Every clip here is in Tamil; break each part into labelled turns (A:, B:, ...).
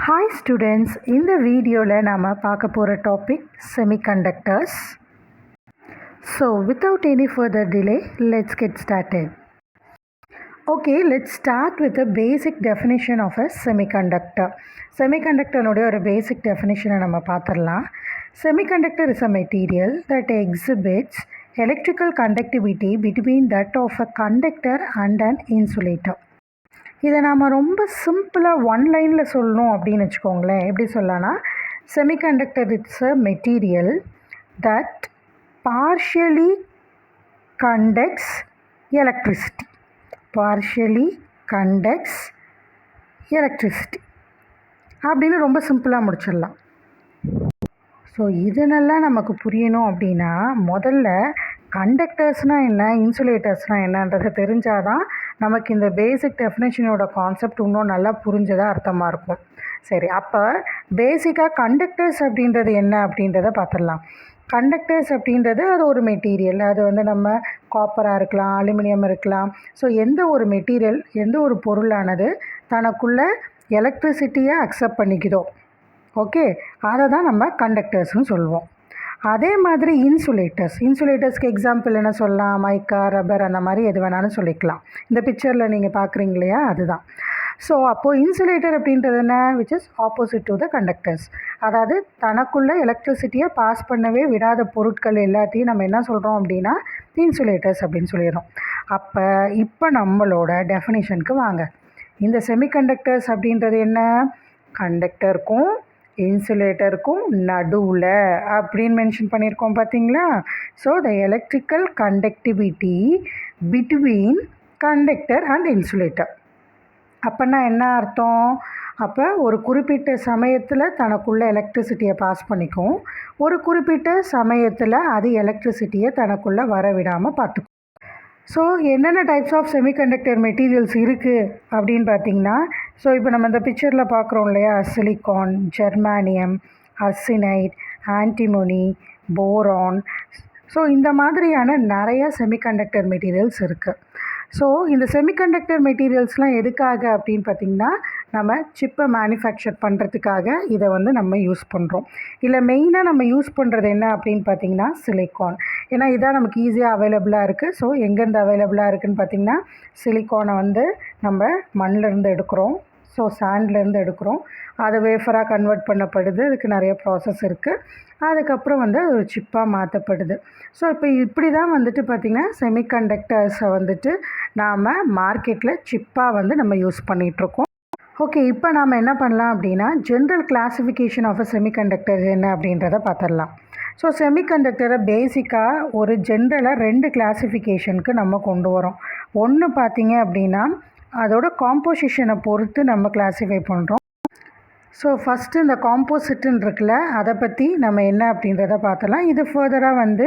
A: Hi students, இந்த வீடியோவில் நாம் பார்க்க போகிற topic semiconductors. So without any further delay, let's get started. Okay, let's start with the basic definition of a semiconductor. Semiconductor ஒரு basic definition நம்ம பார்த்துடலாம். Semiconductor is a material that exhibits electrical conductivity between that of a conductor and an insulator. இதை நாம் ரொம்ப சிம்பிளாக ஒன் லைனில் சொல்லணும் அப்படின்னு வச்சுக்கோங்களேன். எப்படி சொல்லலாம்னா, semiconductor it's a material that partially conducts electricity. Partially conducts electricity அப்படின்னு ரொம்ப சிம்பிளாக முடிச்சிடலாம். ஸோ இதனெல்லாம் நமக்கு புரியணும் அப்படின்னா முதல்ல கண்டக்டர்ஸ்னால் என்ன, இன்சுலேட்டர்ஸ்னால் என்னன்றது தெரிஞ்சால் தான் நமக்கு இந்த பேசிக் டெஃபினேஷனோட கான்செப்ட் இன்னும் நல்லா புரிஞ்சதாக அர்த்தமாக இருக்கும். சரி, அப்போ பேசிக்காக கண்டக்டர்ஸ் அப்படின்றது என்ன அப்படின்றத பார்த்துடலாம். கண்டக்டர்ஸ் அப்படின்றது அது ஒரு மெட்டீரியல். அது வந்து நம்ம காப்பராக இருக்கலாம், அலுமினியம் இருக்கலாம். ஸோ எந்த ஒரு மெட்டீரியல், எந்த ஒரு பொருளானது தனக்குள்ளே எலக்ட்ரிசிட்டியை அக்செப்ட் பண்ணிக்குதோ, ஓகே, அதை தான் நம்ம கண்டக்டர்ஸ்னு சொல்லுவோம். அதே மாதிரி இன்சுலேட்டர்ஸ்க்கு எக்ஸாம்பிள் என்ன சொல்லலாம், மைக்கா, ரப்பர், அந்த மாதிரி எது வேணாலும் சொல்லிக்கலாம். இந்த பிக்சரில் நீங்கள் பார்க்குறீங்க இல்லையா, அதுதான். ஸோ அப்போது இன்சுலேட்டர் அப்படின்றது என்ன, which is opposite to the conductors. அதாவது தனக்குள்ளே எலக்ட்ரிசிட்டியை பாஸ் பண்ணவே விடாத பொருட்கள் எல்லாத்தையும் நம்ம என்ன சொல்கிறோம் அப்படின்னா இன்சுலேட்டர்ஸ் அப்படின்னு சொல்லிடுறோம். இப்போ நம்மளோட டெஃபினிஷனுக்கு வாங்க. இந்த செமிகண்டக்டர்ஸ் அப்படின்றது என்ன, கண்டக்டருக்கும் இன்சுலேட்டருக்கும் நடுவில் அப்படின்னு மென்ஷன் பண்ணியிருக்கோம் பார்த்தீங்களா. So the electrical conductivity between conductor and insulator. அப்போனா என்ன அர்த்தம், அப்போ ஒரு குறிப்பிட்ட சமயத்தில் தனக்குள்ள எலக்ட்ரிசிட்டியை பாஸ் பண்ணிக்கும், ஒரு குறிப்பிட்ட சமயத்தில் அது எலக்ட்ரிசிட்டியை தனக்குள்ளே வர விடாமல் பார்த்துக்கும். ஸோ என்னென்ன டைப்ஸ் ஆஃப் செமிகண்டக்டர் மெட்டீரியல்ஸ் இருக்குது அப்படின்னு பார்த்திங்கன்னா, ஸோ இப்போ நம்ம இந்த பிக்சரில் பார்க்குறோம் இல்லையா, சிலிக்கான், ஜெர்மானியம், அர்சினைட், ஆன்டிமோனி, போரான். ஸோ இந்த மாதிரியான நிறைய செமிகண்டக்டர் மெட்டீரியல்ஸ் இருக்குது. ஸோ இந்த செமிகண்டக்டர் மெட்டீரியல்ஸ்லாம் எதுக்காக அப்படின்னு பார்த்திங்கன்னா, நம்ம சிப்பை மேனுஃபேக்சர் பண்ணுறதுக்காக இதை வந்து நம்ம யூஸ் பண்ணுறோம். இல்லை மெயினாக நம்ம யூஸ் பண்ணுறது என்ன அப்படின்னு பார்த்திங்கன்னா சிலிக்கான். ஏன்னா இதான் நமக்கு ஈஸியாக அவைலபிளாக இருக்குது. ஸோ எங்கேருந்து அவைலபிளாக இருக்குதுன்னு பார்த்திங்கன்னா, சிலிக்கானை வந்து நம்ம மண்ணிலேருந்து எடுக்கிறோம். ஸோ சாண்ட்லேருந்து எடுக்கிறோம், அதை வேஃபராக கன்வெர்ட் பண்ணப்படுது. இதுக்கு நிறைய ப்ராசஸ் இருக்குது. அதுக்கப்புறம் வந்து ஒரு சிப்பாக மாற்றப்படுது. ஸோ இப்போ இப்படி தான் வந்துட்டு பார்த்திங்கன்னா செமிகண்டக்டர்ஸை வந்துட்டு நாம் மார்க்கெட்டில் சிப்பாக வந்து நம்ம யூஸ் பண்ணிகிட்ருக்கோம். ஓகே, இப்போ நாம் என்ன பண்ணலாம் அப்படின்னா, general classification of a semiconductor என்ன அப்படின்றத பார்த்துடலாம். ஸோ செமிகண்டக்டரை பேசிக்காக ஒரு ஜென்ரலாக 2 கிளாஸிஃபிகேஷனுக்கு நம்ம கொண்டு வரோம். ஒன்று பார்த்திங்க அப்படின்னா அதோட காம்போசிஷனை பொறுத்து நம்ம கிளாஸிஃபை பண்ணுறோம். ஸோ ஃபஸ்ட்டு இந்த காம்போசிட்டுன்னு இருக்குல்ல, அதை பற்றி நம்ம என்ன அப்படின்றத பார்த்தலாம். இது ஃபர்தராக வந்து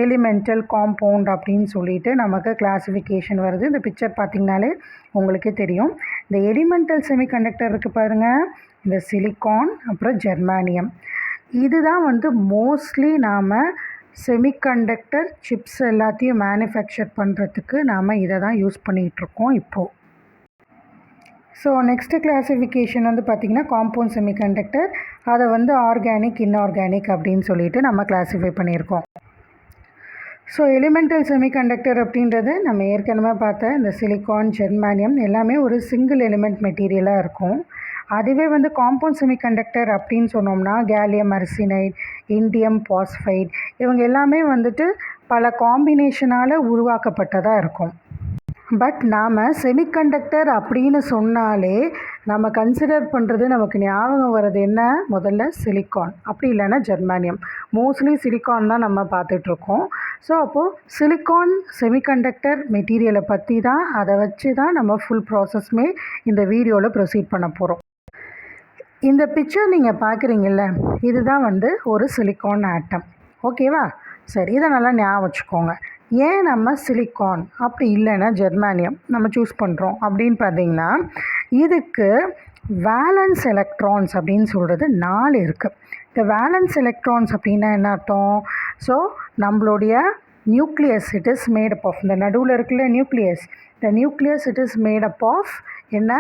A: எலிமெண்டல், காம்பவுண்ட் அப்படின்னு சொல்லிட்டு நமக்கு கிளாஸிஃபிகேஷன் வருது. இந்த பிக்சர் பார்த்திங்கனாலே உங்களுக்கே தெரியும். இந்த எலிமெண்டல் செமிகண்டக்டர் இருக்குது பாருங்கள், இந்த சிலிக்கான் அப்புறம் ஜெர்மானியம், இதுதான் வந்து மோஸ்ட்லி நாம் செமிகண்டக்டர் சிப்ஸ் எல்லாத்தையும் மேனுஃபேக்சர் பண்ணுறதுக்கு நாம் இதை தான் யூஸ் பண்ணிகிட்ருக்கோம் இப்போது. ஸோ நெக்ஸ்ட்டு கிளாஸிஃபிகேஷன் வந்து பார்த்திங்கன்னா காம்பவுண்ட் செமிகண்டக்டர். அதை வந்து ஆர்கானிக், இன்ஆர்கானிக் அப்படின்னு சொல்லிட்டு நம்ம கிளாஸிஃபை பண்ணியிருக்கோம். ஸோ எலிமெண்டல் செமிகண்டக்டர் அப்படின்றது நம்ம ஏற்கனவே பார்த்த இந்த சிலிக்கான், ஜெர்மானியம் எல்லாமே ஒரு சிங்கிள் எலிமெண்ட் மெட்டீரியலாக இருக்கும். அதுவே வந்து காம்பவுண்ட் செமிகண்டக்டர் அப்படின்னு சொன்னோம்னா கேலியம் ஆர்சினைட், இண்டியம் பாஸ்பைட், இவங்க எல்லாமே வந்துட்டு பல காம்பினேஷனால் உருவாக்கப்பட்டதாக இருக்கும். பட் நாம் செமிகண்டக்டர் அப்படின்னு சொன்னாலே நம்ம கன்சிடர் பண்ணுறது, நமக்கு ஞாபகம் வர்றது என்ன, முதல்ல சிலிக்கான், அப்படி இல்லைன்னா ஜெர்மானியம். மோஸ்ட்லி சிலிக்கான் தான் நம்ம பார்த்துட்ருக்கோம். ஸோ அப்போது சிலிக்கான் செமிகண்டக்டர் மெட்டீரியலை பற்றி தான், அதை வச்சு தான் நம்ம ஃபுல் ப்ராசஸ்மே இந்த வீடியோவில் ப்ரொசீட் பண்ண போகிறோம். இந்த பிக்சர் நீங்கள் பார்க்குறீங்கல்ல, இதுதான் வந்து ஒரு சிலிக்கான் ஆட்டம், ஓகேவா. சரி, இதை நல்லா ஞாபகம் வச்சுக்கோங்க. ஏன் நம்ம சிலிக்கான் அப்படி இல்லைன்னா ஜெர்மானியம் நம்ம சூஸ் பண்ணுறோம் அப்படின்னு பார்த்திங்கன்னா, இதுக்கு வேலன்ஸ் எலக்ட்ரான்ஸ் அப்படின்னு சொல்கிறது 4 இருக்குது. இந்த வேலன்ஸ் எலக்ட்ரான்ஸ் அப்படின்னா என்ன அர்த்தம், ஸோ நம்மளுடைய nucleus it is made up of, இந்த நடுவில் இருக்குல்ல நியூக்ளியஸ், இந்த nucleus it is made up of என்ன,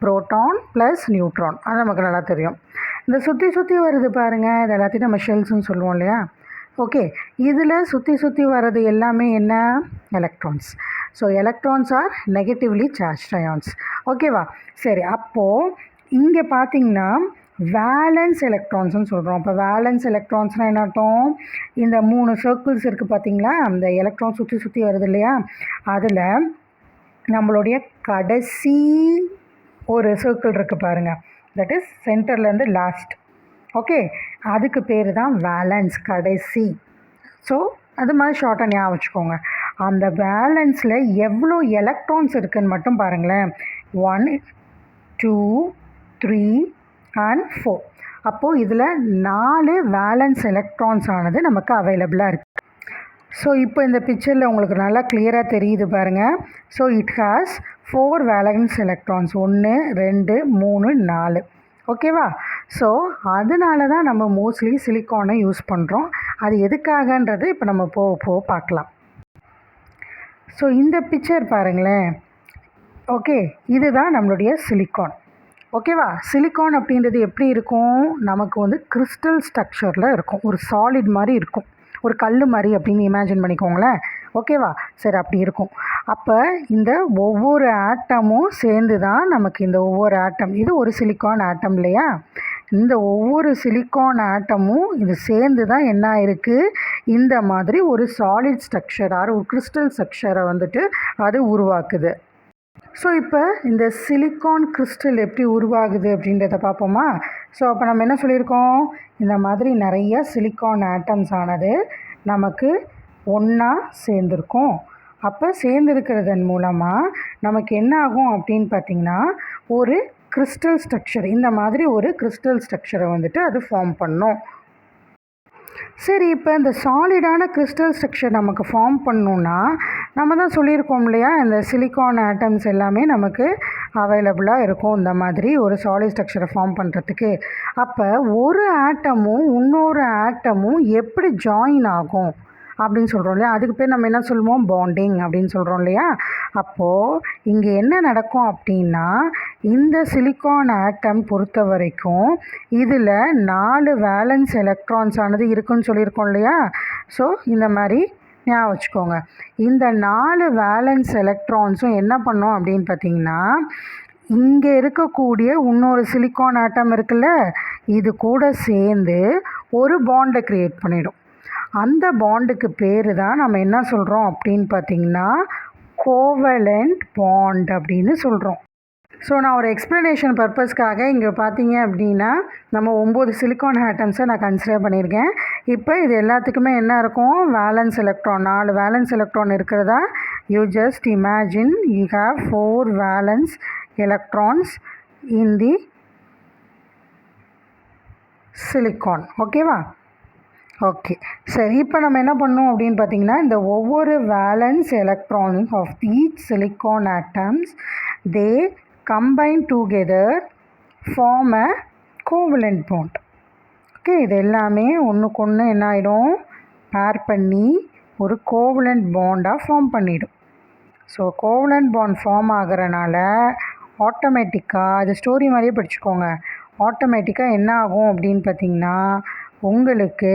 A: புரோட்டான் ப்ளஸ் நியூட்ரான், அது நமக்கு நல்லா தெரியும். இந்த சுற்றி சுற்றி வருது பாருங்கள், இது எல்லாத்தையும் நம்ம ஷெல்ஸ்ன்னு சொல்லுவோம் இல்லையா. ஓகே, இதில் சுற்றி சுற்றி வர்றது எல்லாமே என்ன? Electrons. So electrons are negatively charge ions. ஓகேவா? சரி, அப்போது இங்கே பார்த்திங்கன்னா வேலன்ஸ் எலக்ட்ரான்ஸ்னு சொல்கிறோம். இப்போ வேலன்ஸ் எலக்ட்ரான்ஸ்னால் என்ன அர்த்தம்? இந்த 3 சர்க்கிள்ஸ் இருக்குது பார்த்தீங்களா, அந்த எலக்ட்ரான் சுற்றி சுற்றி வருது இல்லையா, அதில் நம்மளுடைய கடைசி ஒரு சர்க்கிள் இருக்குது பாருங்கள், தட் இஸ் சென்டர்லேருந்து லாஸ்ட். ஓகே, அதுக்கு பேர் தான் வேலன்ஸ், கடைசி. ஸோ அது மாதிரி ஷார்ட்டாக ஞாபகம் வச்சுக்கோங்க. அந்த வேலன்ஸில் எவ்வளோ எலக்ட்ரான்ஸ் இருக்குதுன்னு மட்டும் பாருங்களேன். 1 2 3 and 4. அப்போது இதில் 4 வேலன்ஸ் எலக்ட்ரான்ஸ் ஆனது நமக்கு அவைலபிளாக இருக்குது. ஸோ இப்போ இந்த பிக்சரில் உங்களுக்கு நல்லா கிளியராக தெரியுது பாருங்கள். So it has 4 valence electrons, 1 2 3 4. ஓகேவா? ஸோ அதனால தான் நம்ம மோஸ்ட்லி சிலிக்கானை யூஸ் பண்ணுறோம். அது எதுக்காகன்றது இப்போ நம்ம போக பார்க்கலாம். ஸோ இந்த பிக்சர் பாருங்களேன். ஓகே, இதுதான் நம்மளுடைய சிலிக்கான். ஓகேவா? சிலிக்கான் அப்படின்றது எப்படி இருக்கும்? நமக்கு வந்து கிறிஸ்டல் ஸ்ட்ரக்சரில் இருக்கும், ஒரு சாலிட் மாதிரி இருக்கும், ஒரு கல் மாதிரி அப்படின்னு இமேஜின் பண்ணிக்கோங்களேன். ஓகேவா? சரி, அப்படி இருக்கும். அப்போ இந்த ஒவ்வொரு ஆட்டமும் சேர்ந்து தான் நமக்கு இந்த ஒவ்வொரு ஆட்டம், இது ஒரு சிலிக்கான் ஆட்டம் இல்லையா? இந்த ஒவ்வொரு சிலிக்கான் ஆட்டமும் இது சேர்ந்து தான் என்ன ஆயிருக்கு, இந்த மாதிரி ஒரு சாலிட் ஸ்ட்ரக்சர் ஆர் ஒரு கிறிஸ்டல் ஸ்ட்ரக்சரை வந்துட்டு அது உருவாக்குது. ஸோ இப்போ இந்த சிலிக்கான் கிறிஸ்டல் எப்படி உருவாகுது அப்படின்றத பார்ப்போமா? ஸோ அப்போ நம்ம என்ன சொல்லியிருக்கோம், இந்த மாதிரி நிறைய சிலிக்கான் ஆட்டம்ஸ் ஆனது நமக்கு ஒன்றா சேர்ந்துருக்கும். அப்போ சேர்ந்துருக்கிறதன் மூலமாக நமக்கு என்ன ஆகும் அப்படின்னு பார்த்திங்கன்னா, ஒரு கிறிஸ்டல் ஸ்ட்ரக்சர், இந்த மாதிரி ஒரு கிறிஸ்டல் ஸ்ட்ரக்சரை வந்துட்டு அது ஃபார்ம் பண்ணும். சரி, இப்போ இந்த சாலிடான கிறிஸ்டல் ஸ்ட்ரக்சர் நமக்கு ஃபார்ம் பண்ணணுன்னா நம்ம தான் சொல்லியிருக்கோம் இல்லையா, இந்த சிலிக்கான் ஆட்டம்ஸ் எல்லாமே நமக்கு அவைலபிளாக இருக்கும் இந்த மாதிரி ஒரு சாலிட் ஸ்ட்ரக்சரை ஃபார்ம் பண்ணுறதுக்கு. அப்போ ஒரு ஆட்டமும் இன்னொரு ஆட்டமும் எப்படி ஜாயின் ஆகும் அப்படின்னு சொல்கிறோம் இல்லையா, அதுக்கு பேர் நம்ம என்ன சொல்லுவோம், பாண்டிங் அப்படின்னு சொல்கிறோம் இல்லையா. அப்போது இங்கே என்ன நடக்கும் அப்படின்னா, இந்த சிலிக்கான் ஆட்டம் பொறுத்த வரைக்கும் இதில் 4 வேலன்ஸ் எலக்ட்ரான்ஸ் ஆனது இருக்குன்னு சொல்லியிருக்கோம் இல்லையா. ஸோ இந்த மாதிரி ஞாபகம் வச்சுக்கோங்க. இந்த 4 வேலன்ஸ் எலக்ட்ரான்ஸும் என்ன பண்ணோம் அப்படின்னு பார்த்திங்கன்னா, இங்கே இருக்கக்கூடிய இன்னொரு சிலிக்கான் ஆட்டம் இருக்குல்ல, இது கூட சேர்ந்து ஒரு பாண்டை க்ரியேட் பண்ணிடும். அந்த பாண்டுக்கு பேர் தான் நம்ம என்ன சொல்கிறோம் அப்படின்னு பார்த்திங்கன்னா கோவலண்ட் பாண்ட் அப்படின்னு சொல்கிறோம். ஸோ நான் ஒரு எக்ஸ்ப்ளனேஷன் பர்பஸ்க்காக இங்கே பார்த்தீங்க அப்படின்னா நம்ம 9 சிலிக்கான் ஆட்டம்ஸை நான் கன்சிடர் பண்ணியிருக்கேன். இப்போ இது எல்லாத்துக்குமே என்ன இருக்கும், வேலன்ஸ் எலக்ட்ரான், 4 வேலன்ஸ் எலக்ட்ரான் இருக்கிறதா. You just imagine you have 4 valence electrons in the silicon. ஓகேவா? ஓகே, சரி, இப்போ நம்ம என்ன பண்ணோம் அப்படின்னு பார்த்தீங்கன்னா, இந்த ஒவ்வொரு valence electron of each silicon atoms they combine together form a covalent bond. Okay, இது எல்லாமே ஒன்றுக்கு ஒன்று என்ன ஆகிடும், பேர் பண்ணி ஒரு கோவலண்ட் பாண்டாக ஃபார்ம் பண்ணிடும். ஸோ கோவலண்ட் பாண்ட் ஃபார்ம் ஆகிறனால ஆட்டோமேட்டிக்காக, இது ஸ்டோரி மாதிரியே படிச்சுக்கோங்க, ஆட்டோமேட்டிக்காக என்ன ஆகும் அப்படின்னு பார்த்திங்கன்னா உங்களுக்கு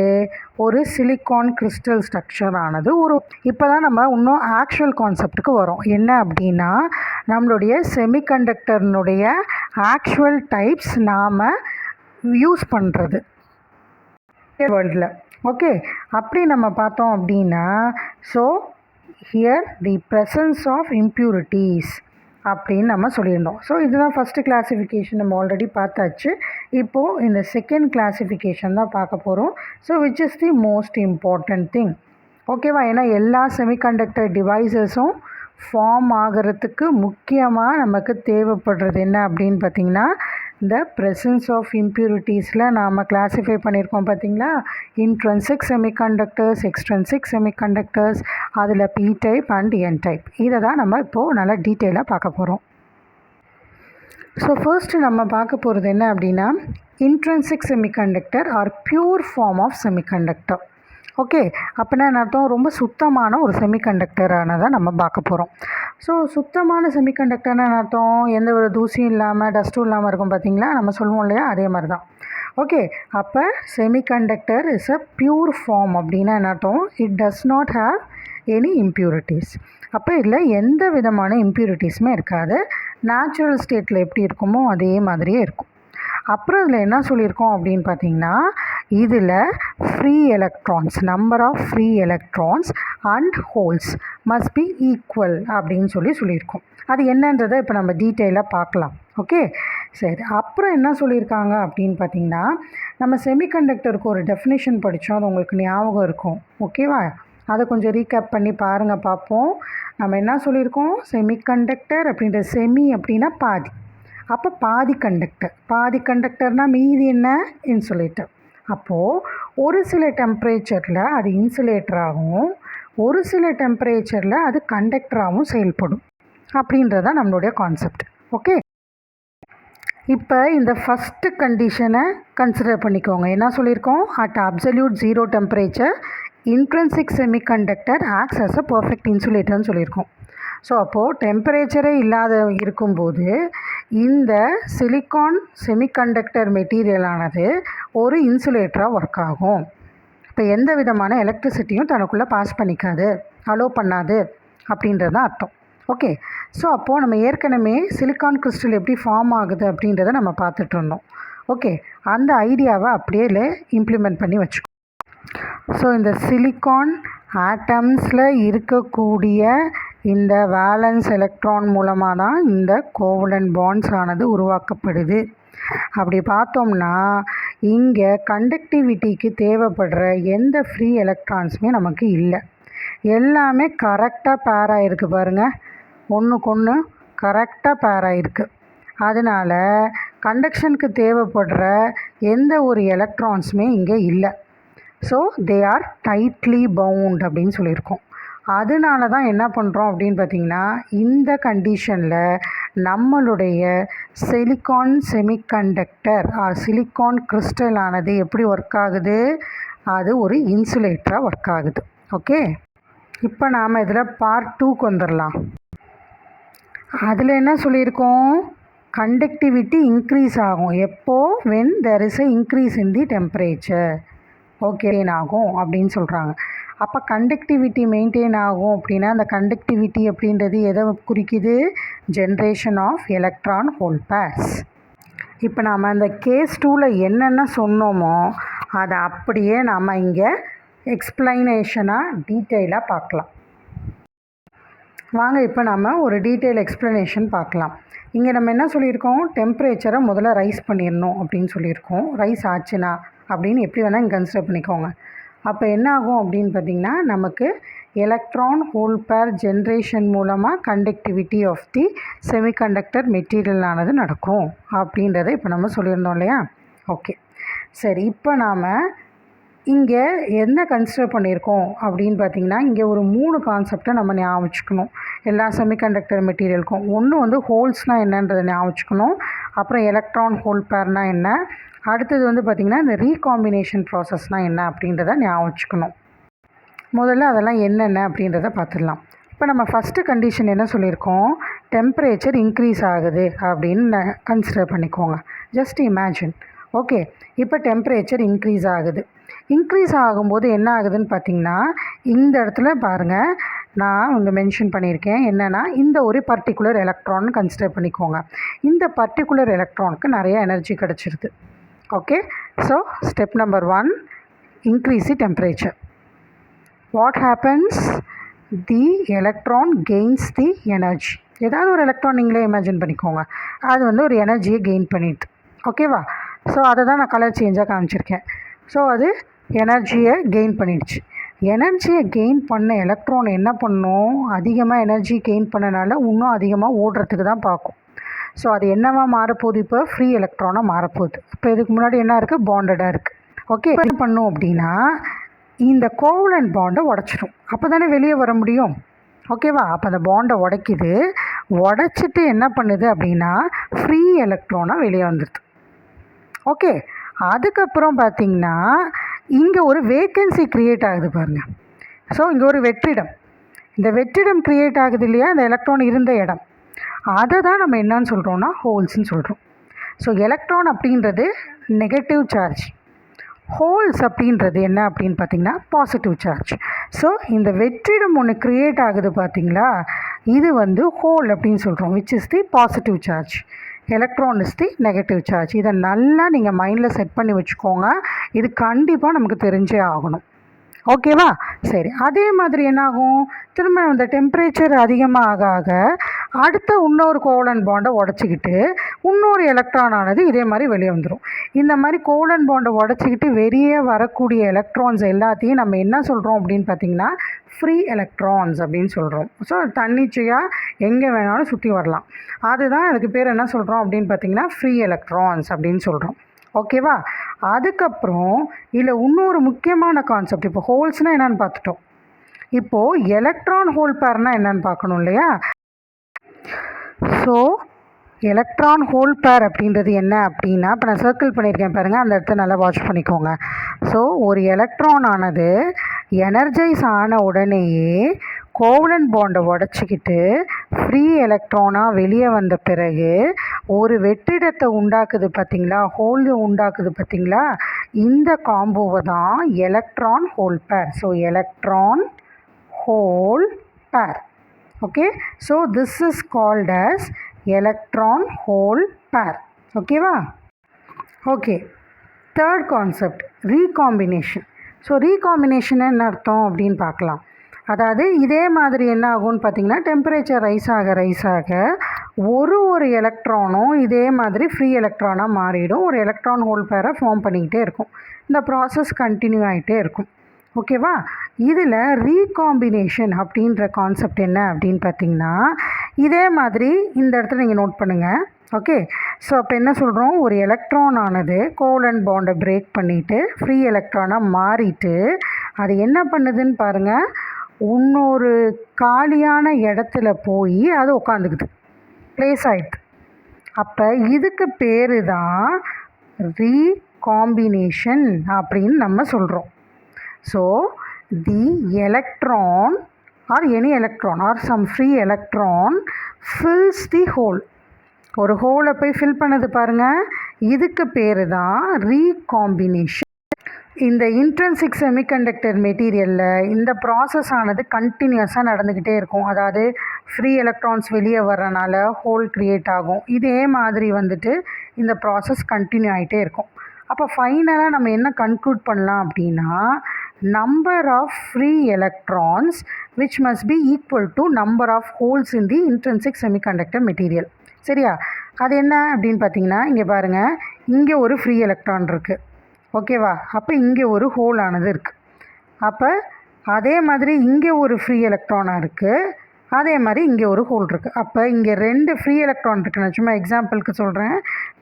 A: ஒரு சிலிக்கான் கிறிஸ்டல் ஸ்ட்ரக்சர் ஆனது இப்போ தான் நம்ம இன்னும் ஆக்சுவல் கான்செப்டுக்கு வரோம். என்ன அப்படின்னா, நம்மளுடைய செமிகண்டக்டர்னுடைய ஆக்சுவல் டைப்ஸ் நாம் யூஸ் பண்ணுறது வேர்ல்டில். ஓகே, அப்படி நம்ம பார்த்தோம் அப்படின்னா, so here the presence of impurities அப்படின்னு நம்ம சொல்லியிருந்தோம். ஸோ இதுதான் ஃபஸ்ட்டு கிளாஸிஃபிகேஷன், நம்ம ஆல்ரெடி பார்த்தாச்சு. இப்போது இந்த செகண்ட் கிளாஸிஃபிகேஷன் தான் பார்க்க போகிறோம். So which is the most important thing. ஓகேவா? ஏன்னா எல்லா செமிகண்டக்டர் டிவைசஸும் ஃபார்ம் ஆகிறதுக்கு முக்கியமாக நமக்கு தேவைப்படுறது என்ன அப்படின்னு பார்த்திங்கன்னா, இந்த ப்ரெசன்ஸ் ஆஃப் இம்ப்யூரிட்டிஸில் நாம் கிளாஸிஃபை பண்ணியிருக்கோம் பார்த்திங்களா, இன்ட்ரின்சிக் செமிகண்டக்டர்ஸ், எக்ஸ்ட்ரின்சிக் செமிகண்டக்டர்ஸ், அதில் P type and N type. இதை தான் நம்ம இப்போது நல்லா டீட்டெயிலாக பார்க்க போகிறோம். ஸோ ஃபர்ஸ்ட்டு நம்ம பார்க்க போகிறது என்ன அப்படின்னா, intrinsic semiconductor are pure form of semiconductor. Okay, அப்படின்னா என்ன அர்த்தம்? ரொம்ப சுத்தமான ஒரு செமிகண்டக்டரானதை நம்ம பார்க்க போகிறோம். ஸோ சுத்தமான செமிகண்டக்டர்னா என்ன அர்த்தம்? எந்த ஒரு தூசியும் இல்லாமல் டஸ்ட்டும் இல்லாமல் இருக்கும் பார்த்தீங்களா, நம்ம சொல்லுவோம் இல்லையா, அதே மாதிரி தான். ஓகே, அப்போ semiconductor is a pure form அப்படின்னா என்ன அர்த்தம்? It does not have any impurities. அப்போ இதில் எந்த விதமான இம்ப்யூரிட்டிஸுமே இருக்காது. நேச்சுரல் ஸ்டேட்டில் எப்படி இருக்குமோ அதே மாதிரியே இருக்கும். அப்புறம் இதில் என்ன சொல்லியிருக்கோம் அப்படின்னு பார்த்தீங்கன்னா, இதில் free electrons, number of free electrons and holes must be equal அப்படின்னு சொல்லியிருக்கோம். அது என்னன்றதை இப்போ நம்ம டீட்டெயிலாக பார்க்கலாம். ஓகே, சரி. அப்புறம் என்ன சொல்லியிருக்காங்க அப்படின்னு பார்த்தீங்கன்னா, நம்ம செமிகண்டக்டருக்கு ஒரு டெஃபினேஷன் படித்தோம், அது உங்களுக்கு ஞாபகம் இருக்கும். ஓகேவா? அதை கொஞ்சம் ரீகேப் பண்ணி பாருங்கள், பார்ப்போம். நம்ம என்ன சொல்லியிருக்கோம்? செமிகண்டக்டர் அப்படின்ற செமி அப்படின்னா பாதி. அப்போ பாதி கண்டக்டர்னால் மீதி என்ன? இன்சுலேட்டர். அப்போது ஒரு சில டெம்பரேச்சரில் அது இன்சுலேட்டராகவும் ஒரு சில டெம்பரேச்சரில் அது கண்டக்டராகவும் செயல்படும் அப்படின்றதான் நம்மளுடைய கான்செப்ட். ஓகே, இப்போ இந்த ஃபஸ்ட்டு கண்டிஷனை கன்சிடர் பண்ணிக்கோங்க. என்ன சொல்லியிருக்கோம்? At absolute zero temperature intrinsic semiconductor acts as a perfect இன்சுலேட்டர்னு சொல்லியிருக்கோம். ஸோ அப்போது டெம்பரேச்சரே இல்லாத இருக்கும்போது இந்த சிலிக்கான் செமிகண்டக்டர் மெட்டீரியலானது ஒரு இன்சுலேட்டராக ஒர்க் ஆகும். இப்போ எந்த விதமான எலக்ட்ரிசிட்டியும் தனக்குள்ளே பாஸ் பண்ணிக்காது, அலோவ் பண்ணாது அப்படின்றது தான் அர்த்தம். ஓகே, ஸோ அப்போது நம்ம ஏற்கனவே சிலிக்கான் கிறிஸ்டல் எப்படி ஃபார்ம் ஆகுது அப்படின்றத நம்ம பார்த்துட்ருந்தோம். ஓகே, அந்த ஐடியாவை அப்படியே இம்ப்ளிமெண்ட் பண்ணி வச்சுக்கோம். ஸோ இந்த சிலிக்கான் ஆட்டம்ஸில் இருக்கக்கூடிய இந்த வேலன்ஸ் எலக்ட்ரான் மூலமாக தான் இந்த கோவலன்ட் பாண்ட்ஸ் ஆனது உருவாக்கப்படுது. அப்படி பார்த்தோம்னா இங்கே கண்டக்டிவிட்டிக்கு தேவைப்படுற எந்த ஃப்ரீ எலக்ட்ரான்ஸுமே நமக்கு இல்லை. எல்லாமே கரெக்டாக பேர் ஆகிருக்கு பாருங்கள், ஒன்றுக்கு ஒன்று கரெக்டாக பேர் ஆகிருக்கு. அதனால் கண்டக்ஷனுக்கு தேவைப்படுற எந்த ஒரு எலக்ட்ரான்ஸுமே இங்கே இல்லை. So they are tightly bound அப்படின்னு சொல்லியிருக்கோம். அதனால தான் என்ன பண்ணுறோம் அப்படின்னு பார்த்திங்கன்னா, இந்த கண்டிஷனில் நம்மளுடைய சிலிக்கான் செமிகண்டக்டர் சிலிக்கான் கிறிஸ்டல் ஆனது எப்படி ஒர்க் ஆகுது? அது ஒரு இன்சுலேட்டராக ஒர்க் ஆகுது. ஓகே, இப்போ நாம் இதில் பார்ட் 2க்கு வந்துடலாம். அதில் என்ன சொல்லியிருக்கோம்? கண்டக்டிவிட்டி இன்க்ரீஸ் ஆகும் எப்போது? When there is a increase in the temperature. Okay ஆகும் அப்படின்னு சொல்கிறாங்க. அப்போ கண்டக்டிவிட்டி மெயின்டைன் ஆகும் அப்படின்னா அந்த கண்டக்டிவிட்டி அப்படின்றது எதை குறிக்குது? Generation of electron hole pairs. இப்போ நாம் அந்த கேஸ் 2ல் என்னென்ன சொன்னோமோ அதை அப்படியே நாம் இங்கே எக்ஸ்பிளைனேஷனாக டீட்டெயிலாக பார்க்கலாம். வாங்க இப்போ நம்ம ஒரு டீட்டெயில் எக்ஸ்ப்ளனேஷன் பார்க்கலாம். இங்கே நம்ம என்ன சொல்லியிருக்கோம்? டெம்பரேச்சரை முதல்ல ரைஸ் பண்ணிடணும் அப்படின்னு சொல்லியிருக்கோம். ரைஸ் ஆச்சுன்னா அப்படின்னு எப்படி வேணால் இங்கே கன்சிடர் பண்ணிக்கோங்க. அப்போ என்ன ஆகும் அப்படின்னு பார்த்திங்கன்னா, நமக்கு எலக்ட்ரான் ஹோல் பேர் ஜென்ரேஷன் மூலமாக கண்டக்டிவிட்டி ஆஃப் தி செமிகண்டக்டர் மெட்டீரியலானது நடக்கும் அப்படின்றத இப்போ நம்ம சொல்லியிருந்தோம் இல்லையா? ஓகே, சரி. இப்போ நாம் இங்கே என்ன கன்சிடர் பண்ணியிருக்கோம் அப்படின்னு பார்த்திங்கன்னா, இங்கே ஒரு 3 கான்செப்டை நம்ம ஞாபகம் வச்சுக்கணும் எல்லா செமிகண்டக்டர் மெட்டீரியலுக்கும். ஒன்று வந்து ஹோல்ஸ்னால் என்னன்றதை ஞாபகம் வச்சுக்கணும். அப்புறம் எலக்ட்ரான் ஹோல் பேர்னால் என்ன, அடுத்தது வந்து பார்த்திங்கன்னா இந்த ரீகாம்பினேஷன் ப்ராசஸ்னால் என்ன அப்படின்றத ஞாபகம் வச்சுக்கணும். முதல்ல அதெல்லாம் என்னென்ன அப்படின்றத பார்த்துடலாம். இப்போ நம்ம ஃபஸ்ட்டு கண்டிஷன் என்ன சொல்லியிருக்கோம்? டெம்பரேச்சர் இன்க்ரீஸ் ஆகுது அப்படின்னு கன்சிடர் பண்ணிக்கோங்க. Just imagine. ஓகே, இப்போ டெம்பரேச்சர் இன்க்ரீஸ் ஆகுது. இன்க்ரீஸ் ஆகும்போது என்ன ஆகுதுன்னு பார்த்திங்கன்னா, இந்த இடத்துல பாருங்கள், நான் இங்கே மென்ஷன் பண்ணியிருக்கேன் என்னென்னா, இந்த ஒரு பர்டிகுலர் எலக்ட்ரான் கன்சிடர் பண்ணிக்கோங்க. இந்த பர்டிகுலர் எலக்ட்ரானுக்கு நிறைய எனர்ஜி கிடச்சிருது. Okay, so step number 1, increase the temperature. What happens? The electron gains the energy. ஏதாவது ஒரு எலக்ட்ரான் நீங்களே இமேஜின் பண்ணிக்கோங்க, அது வந்து ஒரு எனர்ஜியை கெயின் பண்ணிட்டு. ஓகேவா? ஸோ அதை தான் நான் கலர் சேஞ்சாக காமிச்சிருக்கேன். ஸோ அது எனர்ஜியை கெயின் பண்ணிடுச்சு. எனர்ஜியை கெயின் பண்ண எலக்ட்ரான் என்ன பண்ணும்? அதிகமாக எனர்ஜி கெயின் பண்ணனால இன்னும் அதிகமாக ஓடுறதுக்கு தான் பார்க்கும். ஸோ அது என்னவா மாறப்போகுது? இப்போ ஃப்ரீ எலக்ட்ரானாக மாறப்போகுது. இப்போ இதுக்கு முன்னாடி என்ன இருக்குது? பாண்டடாக இருக்குது. ஓகே, என்ன பண்ணும் அப்படின்னா, இந்த கோவலன்ட் பாண்டை உடச்சிடும். அப்போ தானே வெளியே வர முடியும். ஓகேவா? அப்போ அந்த பாண்டை உடைக்குது. உடைச்சிட்டு என்ன பண்ணுது அப்படின்னா, ஃப்ரீ எலக்ட்ரானாக வெளியே வந்துடுது. ஓகே, அதுக்கப்புறம் பார்த்திங்கன்னா இங்கே ஒரு வேக்கன்சி க்ரியேட் ஆகுது பாருங்கள். ஸோ இங்கே ஒரு வெற்றிடம், இந்த வெற்றிடம் க்ரியேட் ஆகுது இல்லையா, இந்த எலக்ட்ரான் இருந்த இடம், அதை தான் நம்ம என்னன்னு சொல்கிறோன்னா ஹோல்ஸ்ன்னு சொல்கிறோம். ஸோ எலக்ட்ரான் அப்படின்றது நெகட்டிவ் சார்ஜ், ஹோல்ஸ் அப்படின்றது என்ன அப்படின்னு பார்த்திங்கன்னா பாசிட்டிவ் சார்ஜ். ஸோ இந்த வெற்றிடம் ஒன்று க்ரியேட் ஆகுது பார்த்திங்களா, இது வந்து ஹோல் அப்படின்னு சொல்கிறோம், which is the positive charge. Electron is the negative charge. இதை நல்லா நீங்கள் மைண்டில் செட் பண்ணி வச்சுக்கோங்க, இது கண்டிப்பாக நமக்கு தெரிஞ்சே ஆகணும். ஓகேவா? சரி, அதே மாதிரி என்னாகும், திரும்ப அந்த டெம்பரேச்சர் அதிகமாக ஆக ஆக அடுத்த இன்னொரு கோவலன்ட் பாண்டை உடச்சிக்கிட்டு இன்னொரு எலக்ட்ரான் ஆனது இதே மாதிரி வெளியே வந்துடும். இந்த மாதிரி கோவலன்ட் பாண்டை உடச்சிக்கிட்டு வெளியே வரக்கூடிய எலக்ட்ரான்ஸ் எல்லாத்தையும் நம்ம என்ன சொல்கிறோம் அப்படின்னு பார்த்திங்கன்னா ஃப்ரீ எலக்ட்ரான்ஸ் அப்படின்னு சொல்கிறோம். ஸோ தன்னிச்சையாக எங்கே வேணாலும் சுற்றி வரலாம், அதுதான் அதுக்கு பேர் என்ன சொல்கிறோம் அப்படின்னு பார்த்திங்கன்னா ஃப்ரீ எலக்ட்ரான்ஸ் அப்படின்னு சொல்கிறோம். ஓகேவா? அதுக்கப்புறம் இதில் இன்னொரு முக்கியமான கான்செப்ட், இப்போ ஹோல்ஸ்னால் என்னென்னு பார்த்துட்டோம், இப்போது எலக்ட்ரான் ஹோல் பேர்னால் என்னென்னு பார்க்கணும் இல்லையா. ஸோ எலக்ட்ரான் ஹோல் பேர் அப்படின்றது என்ன அப்படின்னா, இப்போ நான் சர்க்கிள் பண்ணியிருக்கேன் பாருங்கள், அந்த இடத்த நல்லா வாட்ச் பண்ணிக்கோங்க. ஸோ ஒரு எலக்ட்ரான் ஆனது எனர்ஜைஸ் ஆன உடனேயே கோவலன்ட் பாண்டை உடச்சிக்கிட்டு ஃப்ரீ எலக்ட்ரானாக வெளியே வந்த பிறகு ஒரு வெற்றிடத்தை உண்டாக்குது பார்த்திங்களா, ஹோல் உண்டாக்குது பார்த்திங்களா, இந்த காம்போவை தான் எலக்ட்ரான் ஹோல் பேர். ஸோ எலக்ட்ரான் ஹோல் பேர். Okay, so this is called as electron whole பேர். ஓகேவா? Okay, third concept recombination. So recombination என்ன அர்த்தம் அப்படின்னு பார்க்கலாம். அதாவது இதே மாதிரி என்ன ஆகும்னு பார்த்திங்கன்னா, டெம்பரேச்சர் ரைஸ் ஆக ஒரு எலக்ட்ரானும் இதே மாதிரி ஃப்ரீ எலக்ட்ரானாக மாறிடும், ஒரு எலக்ட்ரான் ஹோல் பேரை ஃபார்ம் பண்ணிக்கிட்டே இருக்கும். இந்த ப்ராசஸ் கண்டினியூ ஆகிட்டே இருக்கும். ஓகேவா? இதில் ரீகாம்பினேஷன் அப்படின்ற கான்செப்ட் என்ன அப்படின்னு பார்த்திங்கன்னா, இதே மாதிரி இந்த இடத்துல நீங்கள் நோட் பண்ணுங்கள். ஓகே, ஸோ அப்போ என்ன சொல்கிறோம், ஒரு எலக்ட்ரான் ஆனது கோவலன்ட் பாண்டை பிரேக் பண்ணிவிட்டு ஃப்ரீ எலக்ட்ரானாக மாறிட்டு அது என்ன பண்ணுதுன்னு பாருங்கள், இன்னொரு காலியான இடத்துல போய் அது உட்காந்துக்குது, ப்ளேஸ் ஆகிடுது. அப்போ இதுக்கு பேர் தான் ரீகாம்பினேஷன் அப்படின்னு நம்ம சொல்கிறோம். So the electron or any electron or some free electron fills the hole. ஒரு ஹோலை போய் ஃபில் பண்ணது பாருங்கள், இதுக்கு பேர் தான் ரீகாம்பினேஷன். இந்த இன்ட்ரின்சிக் செமிகண்டக்டர் மெட்டீரியலில் இந்த ப்ராசஸ் ஆனது கண்டினியூஸாக நடந்துக்கிட்டே இருக்கும். அதாவது ஃப்ரீ எலக்ட்ரான்ஸ் வெளியே வர்றனால ஹோல் க்ரியேட் ஆகும். இதே மாதிரி வந்துட்டு இந்த ப்ராசஸ் கண்டினியூ ஆகிட்டே இருக்கும். அப்போ ஃபைனலாக நம்ம என்ன கன்க்ளூட் பண்ணலாம் அப்படின்னா, number of free electrons which must be equal to number of holes in the intrinsic semiconductor material. சரியா? அது என்ன அப்படின்னு பார்த்தீங்கன்னா, இங்கே பாருங்கள், இங்கே ஒரு ஃப்ரீ எலக்ட்ரான் இருக்குது. ஓகேவா? அப்போ இங்கே ஒரு ஹோல் ஆனது இருக்குது. அப்போ அதே மாதிரி இங்கே ஒரு ஃப்ரீ எலக்ட்ரானாக இருக்குது, அதே மாதிரி இங்கே ஒரு ஹோல் இருக்குது. அப்போ இங்கே 2 ஃப்ரீ எலக்ட்ரான் இருக்குது. நான் சும்மா எக்ஸாம்பிளுக்கு சொல்கிறேன்.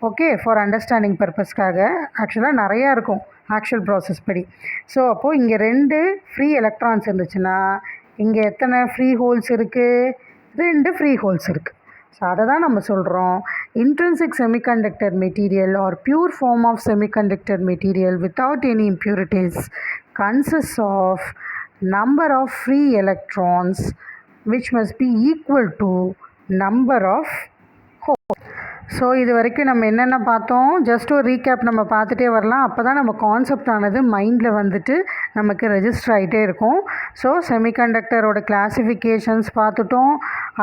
A: ஓகே, ஃபார் அண்டர்ஸ்டாண்டிங் பர்பஸ்க்காக. ஆக்சுவலாக நிறையா இருக்கும் ஆக்சுவல் ப்ராசஸ் படி. ஸோ அப்போது இங்கே 2 ஃப்ரீ எலக்ட்ரான்ஸ் இருந்துச்சுன்னா இங்கே எத்தனை ஃப்ரீ ஹோல்ஸ் இருக்குது? 2 ஃப்ரீ ஹோல்ஸ் இருக்குது. ஸோ அதை தான் நம்ம சொல்கிறோம், intrinsic semiconductor material or pure form of semiconductor material without any impurities consists of number of free electrons which must be equal to number of holes. So இது வரைக்கும் நம்ம என்னென்ன பார்த்தோம், ஜஸ்ட் ஒரு ரீகேப் நம்ம பார்த்துட்டே வரலாம். அப்போ தான் நம்ம கான்செப்ட் ஆனது மைண்டில் வந்துட்டு நமக்கு ரெஜிஸ்டர் ஆகிட்டே இருக்கும். ஸோ செமிகண்டக்டரோட கிளாஸிஃபிகேஷன்ஸ் பார்த்துட்டோம்,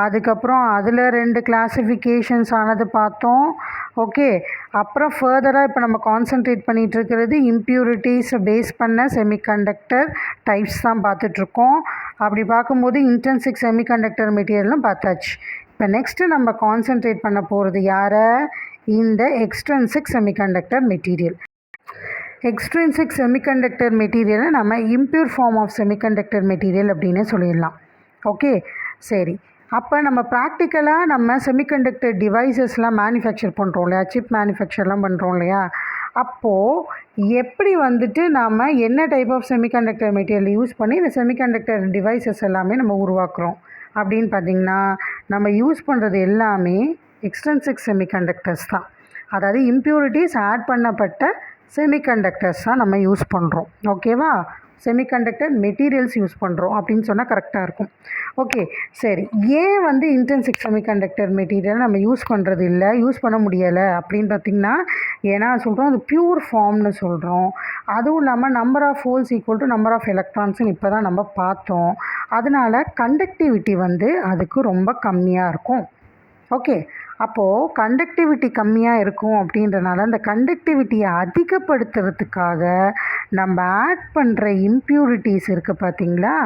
A: அதுக்கப்புறம் அதில் 2 கிளாஸிஃபிகேஷன்ஸ் ஆனது பார்த்தோம். ஓகே, அப்புறம் ஃபர்தராக இப்போ நம்ம கான்சன்ட்ரேட் பண்ணிகிட்டு இருக்கிறது இம்ப்யூரிட்டிஸை பேஸ் பண்ண செமிகண்டக்டர் டைப்ஸ் தான் பார்த்துட்ருக்கோம். அப்படி பார்க்கும்போது இன்ட்ரின்சிக் செமிகண்டக்டர் மெட்டீரியலும் பார்த்தாச்சு. இப்போ நெக்ஸ்ட்டு நம்ம கான்சன்ட்ரேட் பண்ண போகிறது யாரை, இந்த extrinsic semiconductor material. Extrinsic semiconductor மெட்டீரியலை நம்ம impure form of semiconductor material அப்படின்னு சொல்லிடலாம். ஓகே, சரி. அப்போ நம்ம ப்ராக்டிக்கலாக நம்ம செமிகண்டக்டர் டிவைசஸ்லாம் மேனுஃபேக்சர் பண்ணுறோம் இல்லையா, சிப் மேனுஃபேக்சர்லாம் பண்ணுறோம் இல்லையா, அப்போது எப்படி வந்துட்டு நாம் என்ன type of semiconductor material use பண்ணி இந்த செமிகண்டக்டர் டிவைசஸ் எல்லாமே நம்ம உருவாக்குறோம் அப்படின்னு பார்த்திங்கன்னா, நம்ம யூஸ் பண்ணுறது எல்லாமே எக்ஸ்ட்ரின்சிக் செமிகண்டக்டர்ஸ் தான். அதாவது இம்ப்யூரிட்டிஸ் ஆட் பண்ணப்பட்ட செமிகண்டக்டர்ஸ் தான் நம்ம யூஸ் பண்ணுறோம். ஓகேவா? செமிகண்டக்டர் மெட்டீரியல்ஸ் யூஸ் பண்ணுறோம் அப்படின்னு சொன்னால் கரெக்டாக இருக்கும். ஓகே, சரி. ஏன் வந்து இன்ட்ரின்சிக் செமிகண்டக்டர் மெட்டீரியல் நம்ம யூஸ் பண்ணுறது இல்லை, யூஸ் பண்ண முடியலை அப்படின்னு பார்த்திங்கன்னா, ஏன்னா சொல்கிறோம் அது பியூர் ஃபார்ம்னு சொல்கிறோம். அதுவும் இல்லாமல் number of holes equal to number of எலக்ட்ரான்ஸ்னு இப்போ தான் நம்ம பார்த்தோம். அதனால் கண்டக்டிவிட்டி வந்து அதுக்கு ரொம்ப கம்மியாக இருக்கும். ஓகே, அப்போது கண்டக்டிவிட்டி கம்மியாக இருக்கும் அப்படின்றனால அந்த கண்டக்டிவிட்டியை அதிகப்படுத்துறதுக்காக நம்ம ஆட் பண்ணுற இம்ப்யூரிட்டிஸ் இருக்குது பார்த்திங்களா,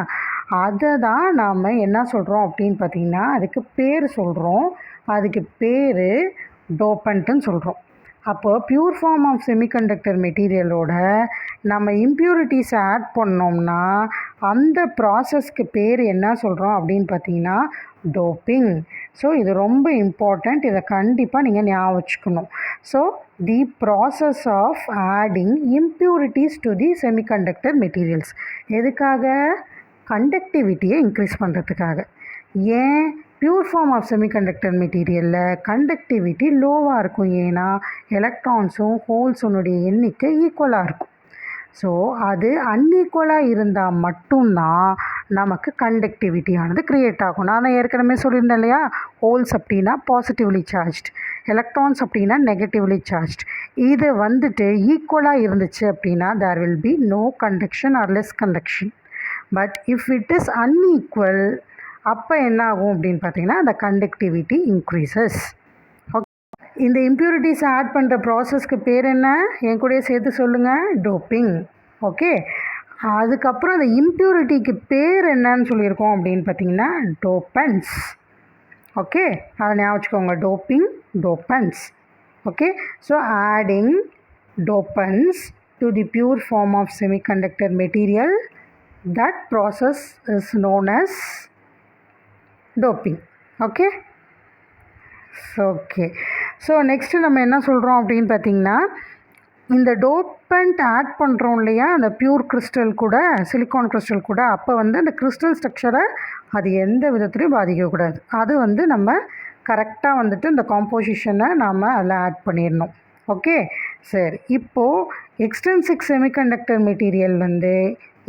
A: அதை தான் நாம் என்ன சொல்கிறோம் அப்படின்னு பார்த்திங்கன்னா அதுக்கு பேர் சொல்கிறோம். அதுக்கு பேர் டோப்பண்ட்டுன்னு சொல்கிறோம். அப்போது பியூர் ஃபார்ம் ஆஃப் செமிகண்டக்டர் மெட்டீரியலோட நம்ம இம்ப்யூரிட்டிஸை ஆட் பண்ணோம்னா அந்த ப்ராசஸ்க்கு பேர் என்ன சொல்கிறோம் அப்படின்னு பார்த்தீங்கன்னா டோப்பிங். ஸோ இது ரொம்ப இம்பார்ட்டண்ட், இதை கண்டிப்பாக நீங்கள் ஞாபகம் வச்சுக்கணும். So the process of adding impurities to the semiconductor materials எதுக்காக? கண்டக்டிவிட்டியை இன்க்ரீஸ் பண்ணுறதுக்காக. ஏன்? பியூர் ஃபார்ம் ஆஃப் செமிகண்டக்டர் மெட்டீரியலில் கண்டக்டிவிட்டி லோவாக இருக்கும். ஏன்னா எலக்ட்ரான்ஸும் ஹோல்ஸுனுடைய எண்ணிக்கை ஈக்குவலாக இருக்கும். ஸோ அது அன்ஈக்குவலாக இருந்தால் மட்டும்தான் நமக்கு கண்டக்டிவிட்டியானது க்ரியேட் ஆகும். நான் ஏற்கனவே சொல்லியிருந்தேன் இல்லையா, ஹோல்ஸ் அப்படின்னா பாசிட்டிவ்லி சார்ஜ்ட், எலக்ட்ரான்ஸ் அப்படின்னா நெகட்டிவ்லி சார்ஜ்ட். இது வந்துட்டு ஈக்குவலாக இருந்துச்சு அப்படின்னா there will be no conduction or less conduction. But if it is unequal அப்போ என்ன ஆகும் அப்படின்னு பார்த்தீங்கன்னா அந்த கண்டக்டிவிட்டி இன்க்ரீசஸ். இந்த இம்ப்யூரிட்டிஸ் ஆட் பண்ணுற ப்ராசஸ்க்கு பேர் என்ன? என் கூடயே சேர்த்து சொல்லுங்கள், டோப்பிங். ஓகே, அதுக்கப்புறம் அந்த இம்ப்யூரிட்டிக்கு பேர் என்னன்னு சொல்லியிருக்கோம் அப்படின்னு பார்த்தீங்கன்னா டோப்பன்ஸ். ஓகே, அதை ஞாபகம் வச்சுக்கோங்க, doping, dopants. Okay, so adding dopants to the pure form of semiconductor material, that process is known as doping. Okay, okay. So next நம்ம என்ன சொல்கிறோம் அப்படின்னு பார்த்திங்கன்னா, இந்த டோப்பண்ட் ஆட் பண்ணுறோம் இல்லையா அந்த பியூர் கிறிஸ்டல் கூட, சிலிக்கான் கிறிஸ்டல் கூட, அப்போ வந்து அந்த கிறிஸ்டல் ஸ்ட்ரக்சரை அது எந்த விதத்துலையும் பாதிக்கக்கூடாது. அது வந்து நம்ம கரெக்டாக வந்துட்டு இந்த காம்போசிஷனை நாம் அதில் ஆட் பண்ணிடணும். ஓகே, சரி. இப்போது எக்ஸ்ட்ரின்சிக் செமிகண்டக்டர் மெட்டீரியல் வந்து